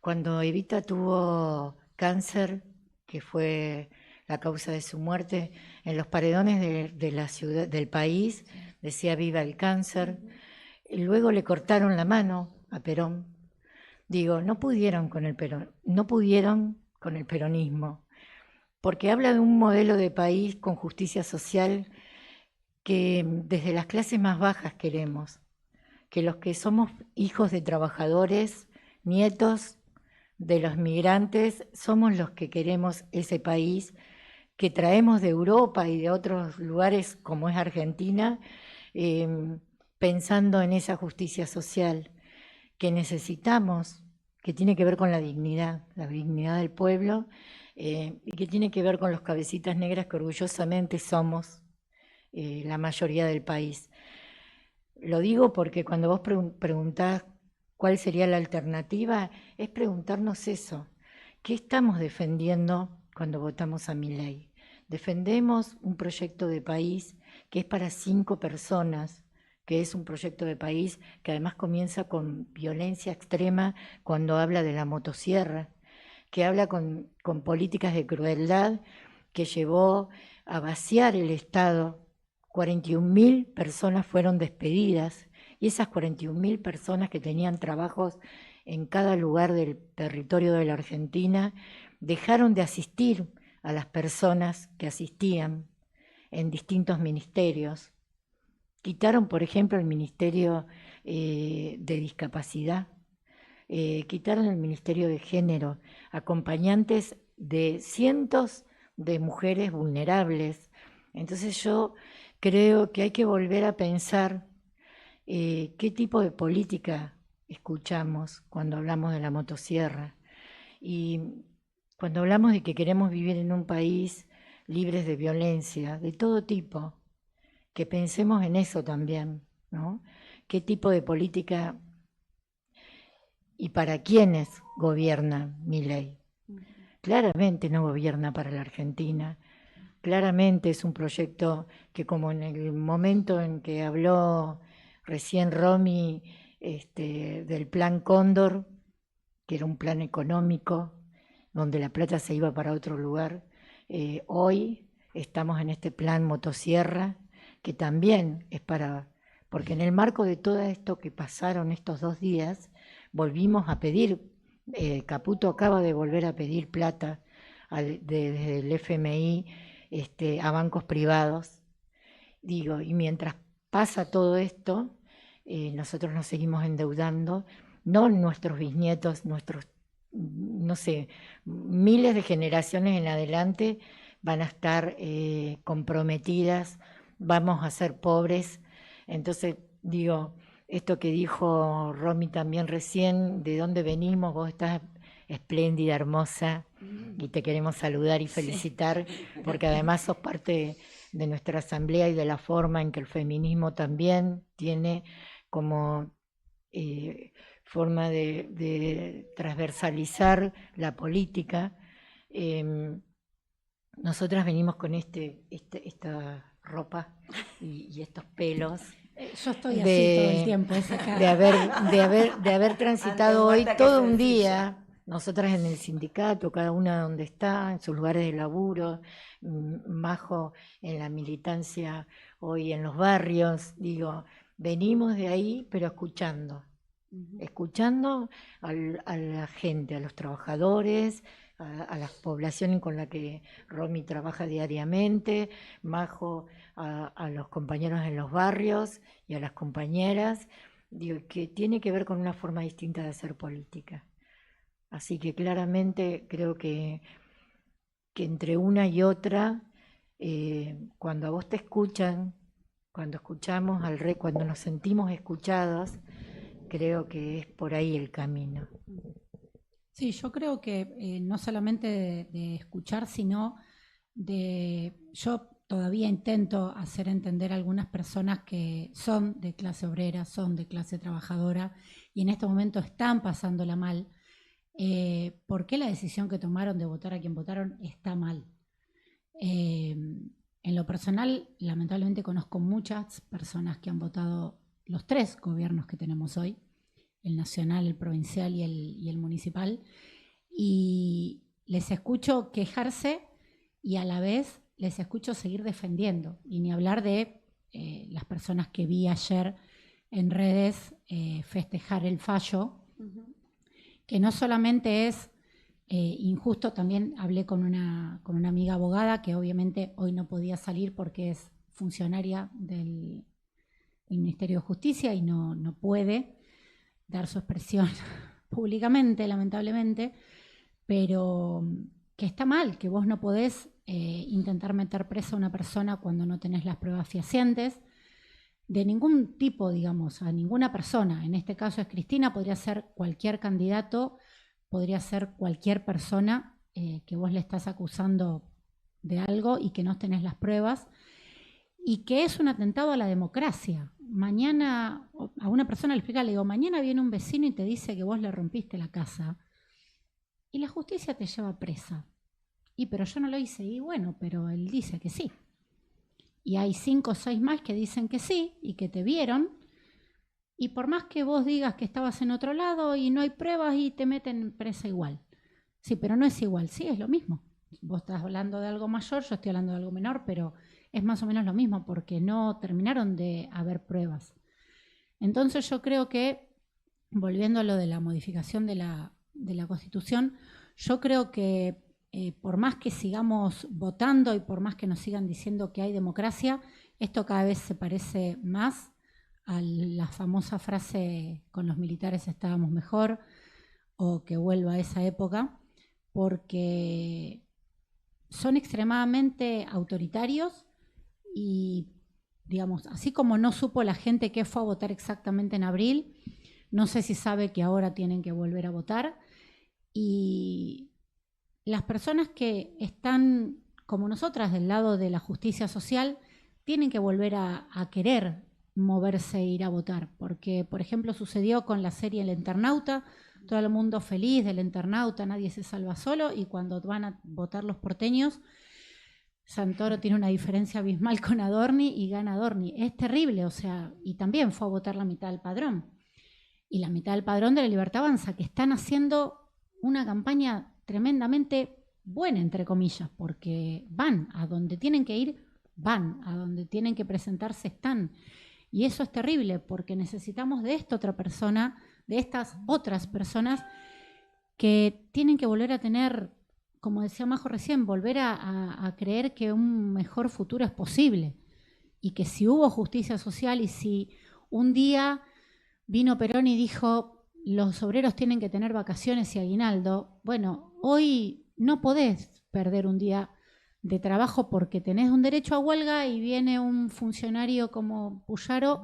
Cuando Evita tuvo cáncer, que fue la causa de su muerte, en los paredones de la ciudad, del país, decía viva el cáncer. Y luego le cortaron la mano a Perón. Digo, no pudieron con el peronismo, porque habla de un modelo de país con justicia social que desde las clases más bajas queremos, que los que somos hijos de trabajadores, nietos de los migrantes, somos los que queremos ese país que traemos de Europa y de otros lugares como es Argentina, pensando en esa justicia social que necesitamos, que tiene que ver con la dignidad del pueblo, y que tiene que ver con los cabecitas negras que orgullosamente somos la mayoría del país. Lo digo porque cuando vos preguntás cuál sería la alternativa, es preguntarnos eso. ¿Qué estamos defendiendo cuando votamos a Milei? Defendemos un proyecto de país que es para 5 personas, que es un proyecto de país que además comienza con violencia extrema cuando habla de la motosierra, que habla con políticas de crueldad que llevó a vaciar el Estado. 41.000 personas fueron despedidas y esas 41.000 personas que tenían trabajos en cada lugar del territorio de la Argentina dejaron de asistir a las personas que asistían en distintos ministerios. Quitaron, por ejemplo, el Ministerio de Discapacidad, quitaron el Ministerio de Género, acompañantes de cientos de mujeres vulnerables. Entonces yo creo que hay que volver a pensar qué tipo de política escuchamos cuando hablamos de la motosierra. Y cuando hablamos de que queremos vivir en un país libres de violencia, de todo tipo, que pensemos en eso también, ¿no? ¿Qué tipo de política y para quiénes gobierna Milei? Claramente no gobierna para la Argentina, claramente es un proyecto que, como en el momento en que habló recién Romy del plan Cóndor, que era un plan económico, donde la plata se iba para otro lugar, hoy estamos en este plan motosierra, que también es porque en el marco de todo esto que pasaron estos 2 días, volvimos a pedir, Caputo acaba de volver a pedir plata desde el FMI a bancos privados. Digo, y mientras pasa todo esto, nosotros nos seguimos endeudando, no nuestros bisnietos, no sé, miles de generaciones en adelante van a estar comprometidas, vamos a ser pobres. Entonces, digo, esto que dijo Romy también recién, de dónde venimos, vos estás espléndida, hermosa, y te queremos saludar y felicitar, porque además sos parte de nuestra asamblea y de la forma en que el feminismo también tiene como forma de transversalizar la política. Nosotras venimos con esta ropa y estos pelos. Yo estoy así todo el tiempo. De haber transitado hoy todo un día, nosotras en el sindicato, cada una donde está, en sus lugares de laburo, Majo en la militancia hoy en los barrios, digo, venimos de ahí, pero escuchando a la gente, a los trabajadores, a la población con la que Romy trabaja diariamente, Majo a los compañeros en los barrios y a las compañeras, digo, que tiene que ver con una forma distinta de hacer política. Así que claramente creo que entre una y otra, cuando a vos te escuchan, cuando escuchamos cuando nos sentimos escuchados, creo que es por ahí el camino. Sí, yo creo que no solamente de escuchar, sino yo todavía intento hacer entender a algunas personas que son de clase obrera, son de clase trabajadora y en este momento están pasándola mal, por qué la decisión que tomaron de votar a quien votaron está mal. En lo personal, lamentablemente conozco muchas personas que han votado los 3 gobiernos que tenemos hoy, el nacional, el provincial y el municipal, y les escucho quejarse y a la vez les escucho seguir defendiendo, y ni hablar de las personas que vi ayer en redes festejar el fallo, que no solamente es injusto. También hablé con una amiga abogada que obviamente hoy no podía salir porque es funcionaria del Ministerio de Justicia y no puede dar su expresión públicamente, lamentablemente, pero que está mal, que vos no podés intentar meter presa a una persona cuando no tenés las pruebas fehacientes de ningún tipo, digamos, a ninguna persona. En este caso es Cristina, podría ser cualquier candidato, podría ser cualquier persona que vos le estás acusando de algo y que no tenés las pruebas, y que es un atentado a la democracia. Mañana, a una persona le explica, le digo, mañana viene un vecino y te dice que vos le rompiste la casa y la justicia te lleva presa. Y pero yo no lo hice. Y bueno, pero él dice que sí. Y hay 5 o 6 más que dicen que sí y que te vieron. Y por más que vos digas que estabas en otro lado y no hay pruebas y te meten presa igual. Sí, pero no es igual. Sí, es lo mismo. Vos estás hablando de algo mayor, yo estoy hablando de algo menor, pero es más o menos lo mismo porque no terminaron de haber pruebas. Entonces yo creo que, volviendo a lo de la modificación de la Constitución, yo creo que por más que sigamos votando y por más que nos sigan diciendo que hay democracia, esto cada vez se parece más a la famosa frase con los militares estábamos mejor, o que vuelva a esa época, porque son extremadamente autoritarios y, digamos, así como no supo la gente que fue a votar exactamente en abril, no sé si sabe que ahora tienen que volver a votar. Y las personas que están, como nosotras, del lado de la justicia social, tienen que volver a querer moverse e ir a votar. Porque, por ejemplo, sucedió con la serie El Internauta, todo el mundo feliz del Internauta, nadie se salva solo, y cuando van a votar los porteños, Santoro tiene una diferencia abismal con Adorni y gana Adorni. Es terrible, o sea, y también fue a votar la mitad del padrón. Y la mitad del padrón de la Libertad Avanza, que están haciendo una campaña tremendamente buena, entre comillas, porque van a donde tienen que ir, van a donde tienen que presentarse, están. Y eso es terrible, porque necesitamos de esta otra persona, de estas otras personas que tienen que volver a tener, como decía Majo recién, volver a creer que un mejor futuro es posible. Y que si hubo justicia social y si un día vino Perón y dijo los obreros tienen que tener vacaciones y aguinaldo, bueno, hoy no podés perder un día de trabajo porque tenés un derecho a huelga y viene un funcionario como Puyaro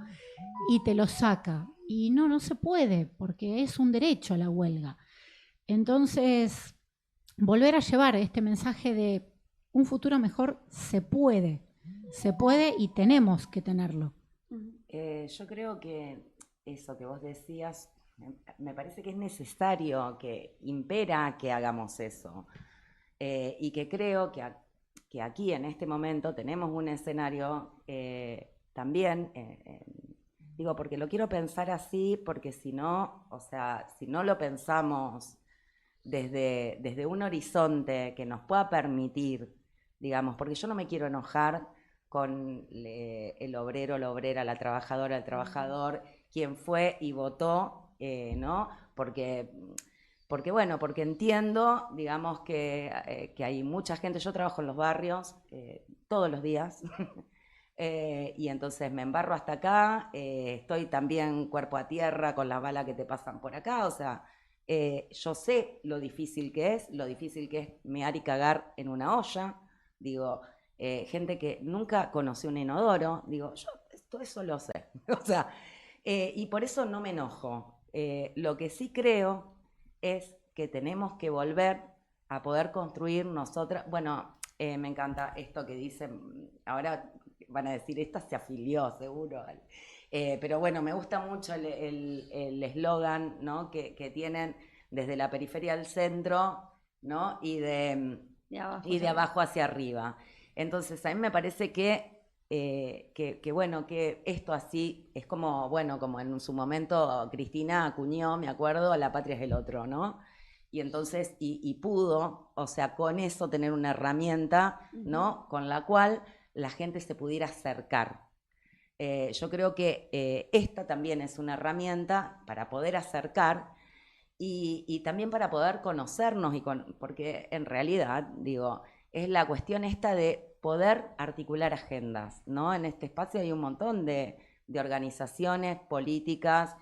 y te lo saca. Y no se puede porque es un derecho a la huelga. Entonces, volver a llevar este mensaje de un futuro mejor se puede y tenemos que tenerlo. Yo creo que eso que vos decías, me parece que es necesario, que impera que hagamos eso. Y que creo que aquí en este momento tenemos un escenario también, digo, porque lo quiero pensar así, porque si no, o sea, si no lo pensamos desde un horizonte que nos pueda permitir, digamos, porque yo no me quiero enojar con el obrero, la obrera, la trabajadora, el trabajador, quien fue y votó, ¿no? Porque entiendo, digamos, que hay mucha gente. Yo trabajo en los barrios todos los días y entonces me embarro hasta acá, estoy también cuerpo a tierra con las balas que te pasan por acá, o sea, yo sé lo difícil que es mear y cagar en una olla, digo, gente que nunca conoció un inodoro, digo, yo todo eso lo sé, o sea, y por eso no me enojo. Lo que sí creo es que tenemos que volver a poder construir nosotras, bueno, Me encanta esto que dicen, ahora van a decir, esta se afilió, seguro. Pero bueno, me gusta mucho el eslogan, ¿no? que tienen desde la periferia al centro, ¿no? y de abajo hacia arriba. Entonces, a mí me parece que bueno, que esto así es como, bueno, como en su momento Cristina acuñó, me acuerdo, la patria es el otro, ¿no? Y entonces, y pudo, o sea, con eso tener una herramienta, ¿no? Con la cual la gente se pudiera acercar. Yo creo que esta también es una herramienta para poder acercar y también para poder conocernos, porque en realidad, digo, es la cuestión esta de poder articular agendas, ¿no? En este espacio hay un montón de organizaciones políticas,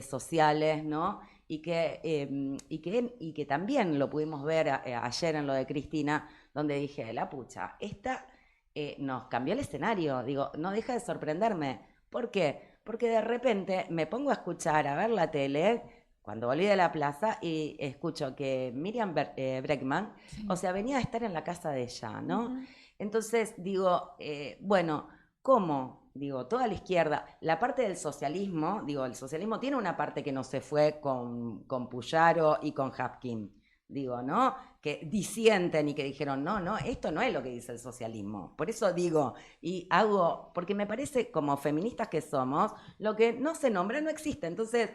sociales, ¿no? Y que también lo pudimos ver ayer en lo de Cristina, donde dije, la pucha, esta nos cambió el escenario, digo, no deja de sorprenderme. ¿Por qué? Porque de repente me pongo a escuchar, a ver la tele, cuando volví de la plaza, y escucho que Miriam Bregman, o sea, venía a estar en la casa de ella, ¿no? Entonces digo, bueno, ¿cómo? Digo, toda la izquierda, la parte del socialismo, digo, el socialismo tiene una parte que no se fue con Puyaro y con Hapkin, digo, ¿no? Que disienten y que dijeron, no, esto no es lo que dice el socialismo. Por eso digo, porque me parece, como feministas que somos, lo que no se nombra no existe. Entonces,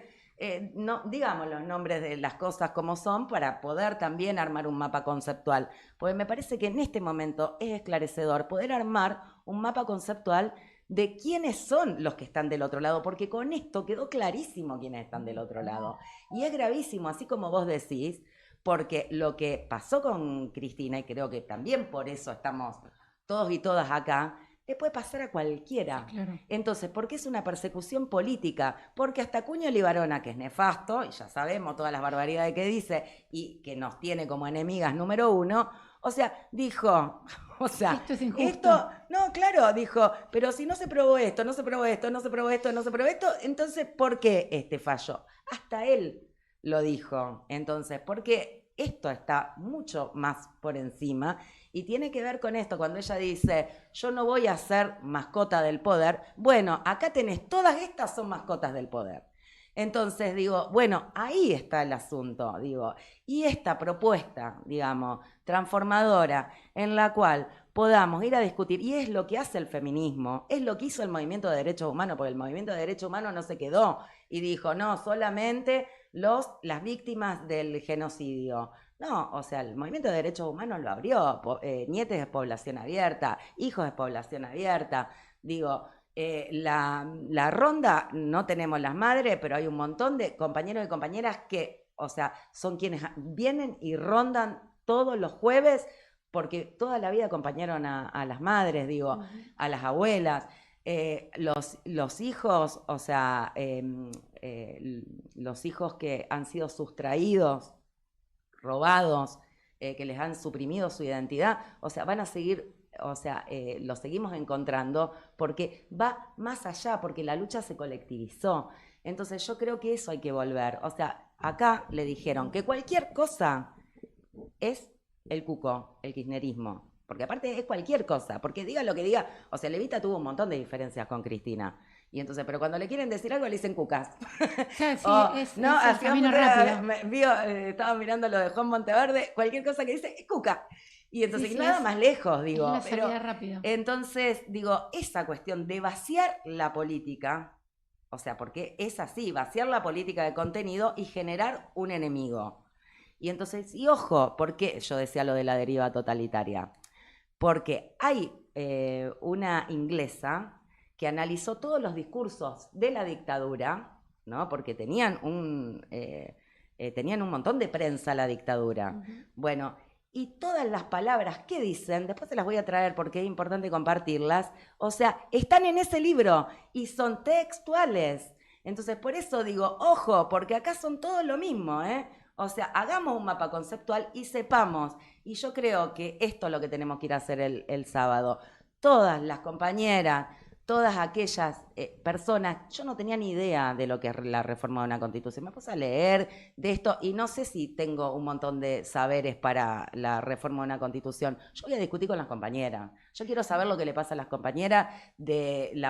no digamos los nombres de las cosas como son para poder también armar un mapa conceptual. Porque me parece que en este momento es esclarecedor poder armar un mapa conceptual de quiénes son los que están del otro lado, porque con esto quedó clarísimo quiénes están del otro lado. Y es gravísimo, así como vos decís, porque lo que pasó con Cristina, y creo que también por eso estamos todos y todas acá, le puede pasar a cualquiera. Claro. Entonces, ¿por qué es una persecución política? Porque hasta Cuño Libarona, que es nefasto, y ya sabemos todas las barbaridades que dice, y que nos tiene como enemigas número 1, o sea, dijo, o sea, esto es injusto. No, claro, dijo, pero si no se probó esto, no se probó esto, no se probó esto, no se probó esto, entonces, ¿por qué este fallo? Hasta él lo dijo. Entonces, porque esto está mucho más por encima y tiene que ver con esto, cuando ella dice, yo no voy a ser mascota del poder. Bueno, acá tenés, todas estas son mascotas del poder. Entonces digo, bueno, ahí está el asunto, digo, y esta propuesta, digamos, transformadora, en la cual podamos ir a discutir, y es lo que hace el feminismo, es lo que hizo el movimiento de derechos humanos, porque el movimiento de derechos humanos no se quedó y dijo, no, solamente las víctimas del genocidio. No, o sea, el movimiento de derechos humanos lo abrió, nietes de población abierta, hijos de población abierta, digo, la ronda no tenemos las madres, pero hay un montón de compañeros y compañeras que, o sea, son quienes vienen y rondan todos los jueves, porque toda la vida acompañaron a las madres, digo, a las abuelas. Los hijos, o sea, los hijos que han sido sustraídos, robados, que les han suprimido su identidad, o sea, van a seguir, o sea, lo seguimos encontrando porque va más allá, porque la lucha se colectivizó. Entonces yo creo que eso hay que volver. O sea, acá le dijeron que cualquier cosa es el cuco, el kirchnerismo. Porque aparte es cualquier cosa, porque diga lo que diga, o sea, Levita tuvo un montón de diferencias con Cristina. Y entonces, pero cuando le quieren decir algo le dicen cucas. Sí, no, es el camino rápido. Estaba mirando lo de Juan Monteverde, cualquier cosa que dice es cuca. Y entonces, nada más lejos, digo. Es una salida rápido. Entonces, digo, esa cuestión de vaciar la política, o sea, porque es así, vaciar la política de contenido y generar un enemigo. Y entonces, y ojo, ¿por qué yo decía lo de la deriva totalitaria? Porque hay una inglesa que analizó todos los discursos de la dictadura, ¿no? Porque tenían un montón de prensa la dictadura. Bueno, y todas las palabras que dicen, después se las voy a traer porque es importante compartirlas, o sea, están en ese libro y son textuales. Entonces, por eso digo, ojo, porque acá son todos lo mismo, ¿eh? O sea, hagamos un mapa conceptual y sepamos. Y yo creo que esto es lo que tenemos que ir a hacer el sábado. Todas las compañeras, todas aquellas personas, yo no tenía ni idea de lo que es la reforma de una constitución, me puse a leer de esto y no sé si tengo un montón de saberes para la reforma de una constitución. Yo voy a discutir con las compañeras, yo quiero saber lo que le pasa a las compañeras del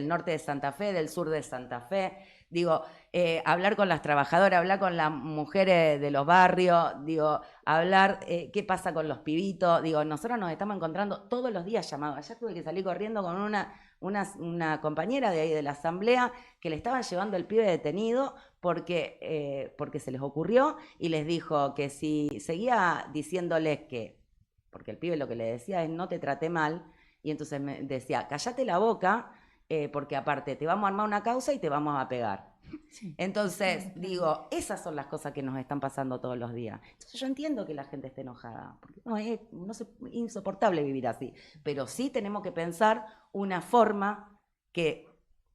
norte de Santa Fe, del sur de Santa Fe, digo, hablar con las trabajadoras, hablar con las mujeres de los barrios, digo, hablar qué pasa con los pibitos, digo, nosotros nos estamos encontrando todos los días llamados. Ayer tuve que salir corriendo con una compañera de ahí de la asamblea que le estaban llevando el pibe detenido porque se les ocurrió y les dijo que si seguía diciéndoles que, porque el pibe lo que le decía es no te traté mal, y entonces me decía, cállate la boca, porque aparte te vamos a armar una causa y te vamos a pegar. Sí. Entonces, digo, esas son las cosas que nos están pasando todos los días. Entonces yo entiendo que la gente esté enojada, porque es insoportable vivir así, pero sí tenemos que pensar una forma que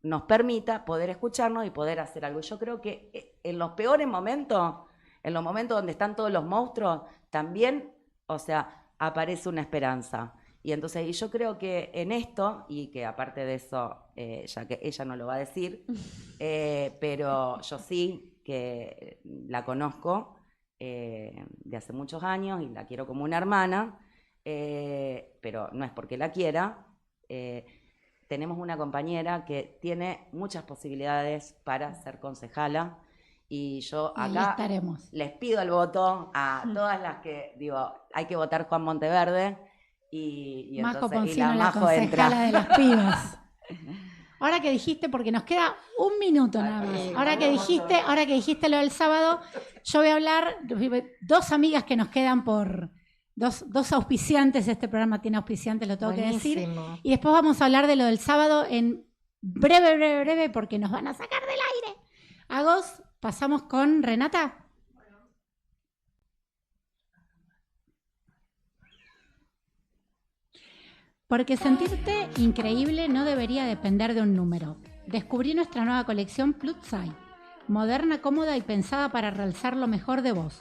nos permita poder escucharnos y poder hacer algo. Yo creo que en los peores momentos, en los momentos donde están todos los monstruos, también, o sea, aparece una esperanza. Y entonces, y yo creo que en esto, y que aparte de eso, ya que ella no lo va a decir, pero yo sí que la conozco de hace muchos años y la quiero como una hermana, pero no es porque la quiera. Tenemos una compañera que tiene muchas posibilidades para ser concejala y yo acá les pido el voto a todas las que, digo, hay que votar Juan Monteverde. Y Majo entonces, Poncino, la concejala de las pibas. Ahora que dijiste, porque nos queda un minuto nada más. Ahora que dijiste lo del sábado, yo voy a hablar, dos amigas que nos quedan por dos auspiciantes. Este programa tiene auspiciantes, lo tengo que decir. Y después vamos a hablar de lo del sábado en breve, porque nos van a sacar del aire. Agos, pasamos con Renata. Porque sentirte increíble no debería depender de un número. Descubrí nuestra nueva colección Plus Size, moderna, cómoda y pensada para realzar lo mejor de vos.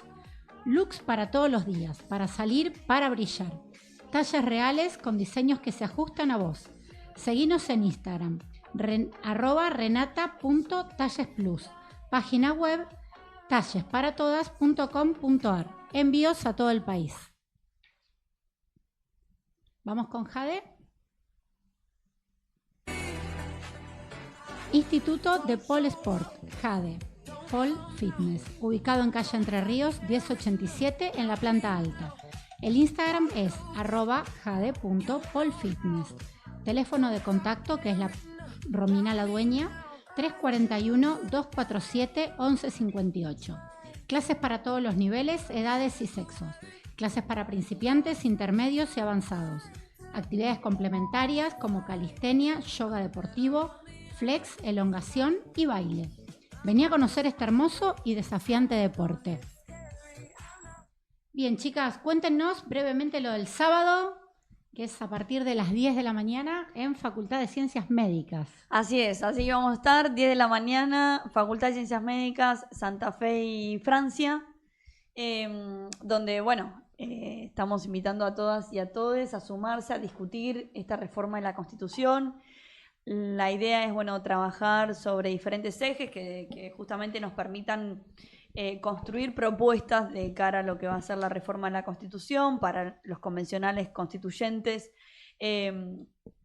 Looks para todos los días, para salir, para brillar. Talles reales con diseños que se ajustan a vos. Seguinos en Instagram, @renata.tallesplus. Página web tallesparatodas.com.ar. Envíos a todo el país. Vamos con Jade. Instituto de Pol Sport, Jade, Pol Fitness, ubicado en calle Entre Ríos 1087 en la planta alta. El Instagram es @jade.polfitness. Teléfono de contacto, que es la Romina la dueña, 341-247-1158. Clases para todos los niveles, edades y sexos. Clases para principiantes, intermedios y avanzados. Actividades complementarias como calistenia, yoga deportivo, flex, elongación y baile. Vení a conocer este hermoso y desafiante deporte. Bien, chicas, cuéntenos brevemente lo del sábado, que es a partir de las 10 de la mañana en Facultad de Ciencias Médicas. Así es, así que vamos a estar 10 de la mañana, Facultad de Ciencias Médicas, Santa Fe y Francia, donde, bueno, estamos invitando a todas y a todos a sumarse a discutir esta reforma de la Constitución. La idea es, bueno, trabajar sobre diferentes ejes que justamente nos permitan construir propuestas de cara a lo que va a ser la reforma de la Constitución para los convencionales constituyentes.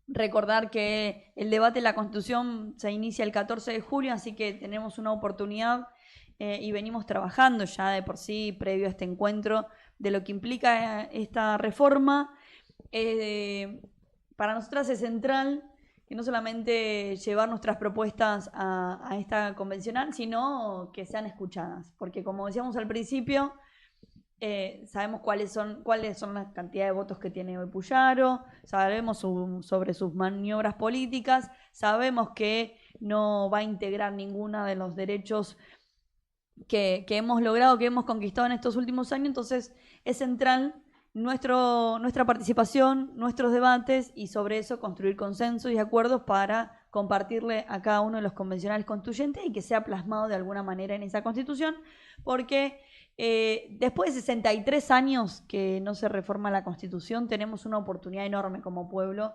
Recordar que el debate de la Constitución se inicia el 14 de julio, así que tenemos una oportunidad y venimos trabajando ya de por sí, previo a este encuentro, de lo que implica esta reforma. Para nosotras es central que no solamente llevar nuestras propuestas a esta convencional, sino que sean escuchadas, porque como decíamos al principio, sabemos cuáles son las cantidades de votos que tiene hoy Puyaro, sabemos sobre sus maniobras políticas, sabemos que no va a integrar ninguno de los derechos que hemos logrado, que hemos conquistado en estos últimos años. Entonces es central nuestra participación, nuestros debates, y sobre eso construir consensos y acuerdos para compartirle a cada uno de los convencionales constituyentes y que sea plasmado de alguna manera en esa Constitución, porque después de 63 años que no se reforma la Constitución, tenemos una oportunidad enorme como pueblo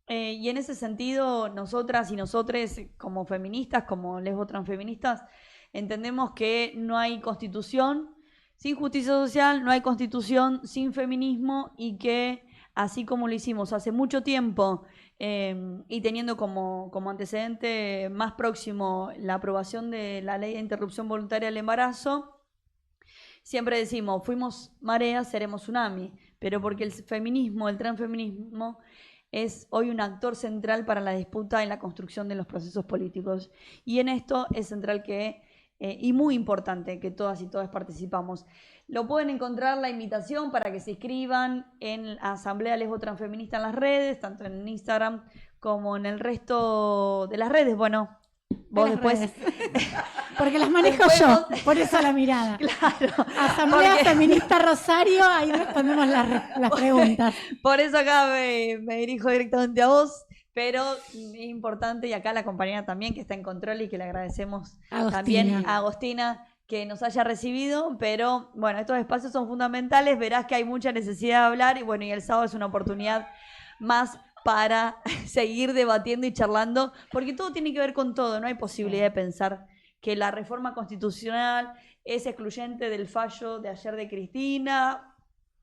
Y en ese sentido, nosotras y nosotres, como feministas, como lesbo-transfeministas, entendemos que no hay constitución sin justicia social, no hay constitución sin feminismo, y que así como lo hicimos hace mucho tiempo, y teniendo como antecedente más próximo la aprobación de la ley de interrupción voluntaria del embarazo, siempre decimos, fuimos marea, seremos tsunami, pero porque el feminismo, el transfeminismo, es hoy un actor central para la disputa en la construcción de los procesos políticos. Y en esto es central y muy importante que todas y todos participamos. Lo pueden encontrar la invitación para que se inscriban en la Asamblea Lesbo Transfeminista en las redes, tanto en Instagram como en el resto de las redes. Bueno, vos después... Porque las manejo yo, por eso la mirada. Claro. Asamblea Feminista Rosario, ahí respondemos las preguntas. Por eso acá me dirijo directamente a vos, pero es importante, y acá la compañera también que está en control y que le agradecemos también a Agostina que nos haya recibido, pero bueno, estos espacios son fundamentales, verás que hay mucha necesidad de hablar, y bueno, y el sábado es una oportunidad más para seguir debatiendo y charlando, porque todo tiene que ver con todo, no hay posibilidad de pensar que la reforma constitucional es excluyente del fallo de ayer de Cristina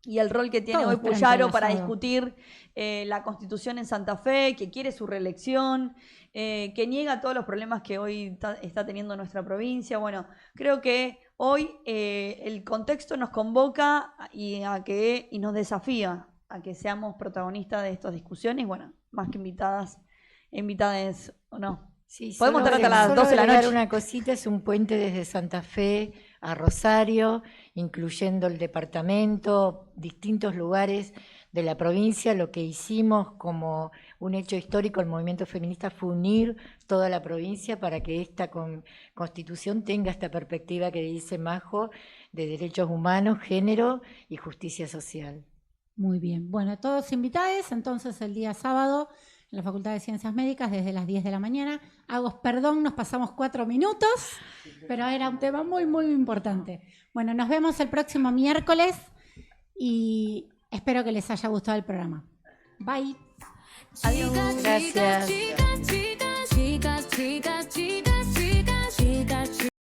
y el rol que tiene hoy Puyaro para discutir la Constitución en Santa Fe, que quiere su reelección, que niega todos los problemas que hoy está teniendo nuestra provincia. Bueno, creo que hoy el contexto nos convoca y nos desafía a que seamos protagonistas de estas discusiones. Bueno, más que invitadas o no. Sí, podemos estar hasta las 12 de la noche. Una cosita, es un puente desde Santa Fe a Rosario, incluyendo el departamento, distintos lugares de la provincia. Lo que hicimos como un hecho histórico, el movimiento feminista, fue unir toda la provincia para que esta constitución tenga esta perspectiva que dice Majo, de derechos humanos, género y justicia social. Muy bien. Bueno, todos invitados, entonces el día sábado en la Facultad de Ciencias Médicas desde las 10 de la mañana. Perdón, nos pasamos 4 minutos, pero era un tema muy, muy importante. Bueno, nos vemos el próximo miércoles y espero que les haya gustado el programa. Bye. Adiós. Gracias. Chicas, chicas, chicas, chicas, chicas.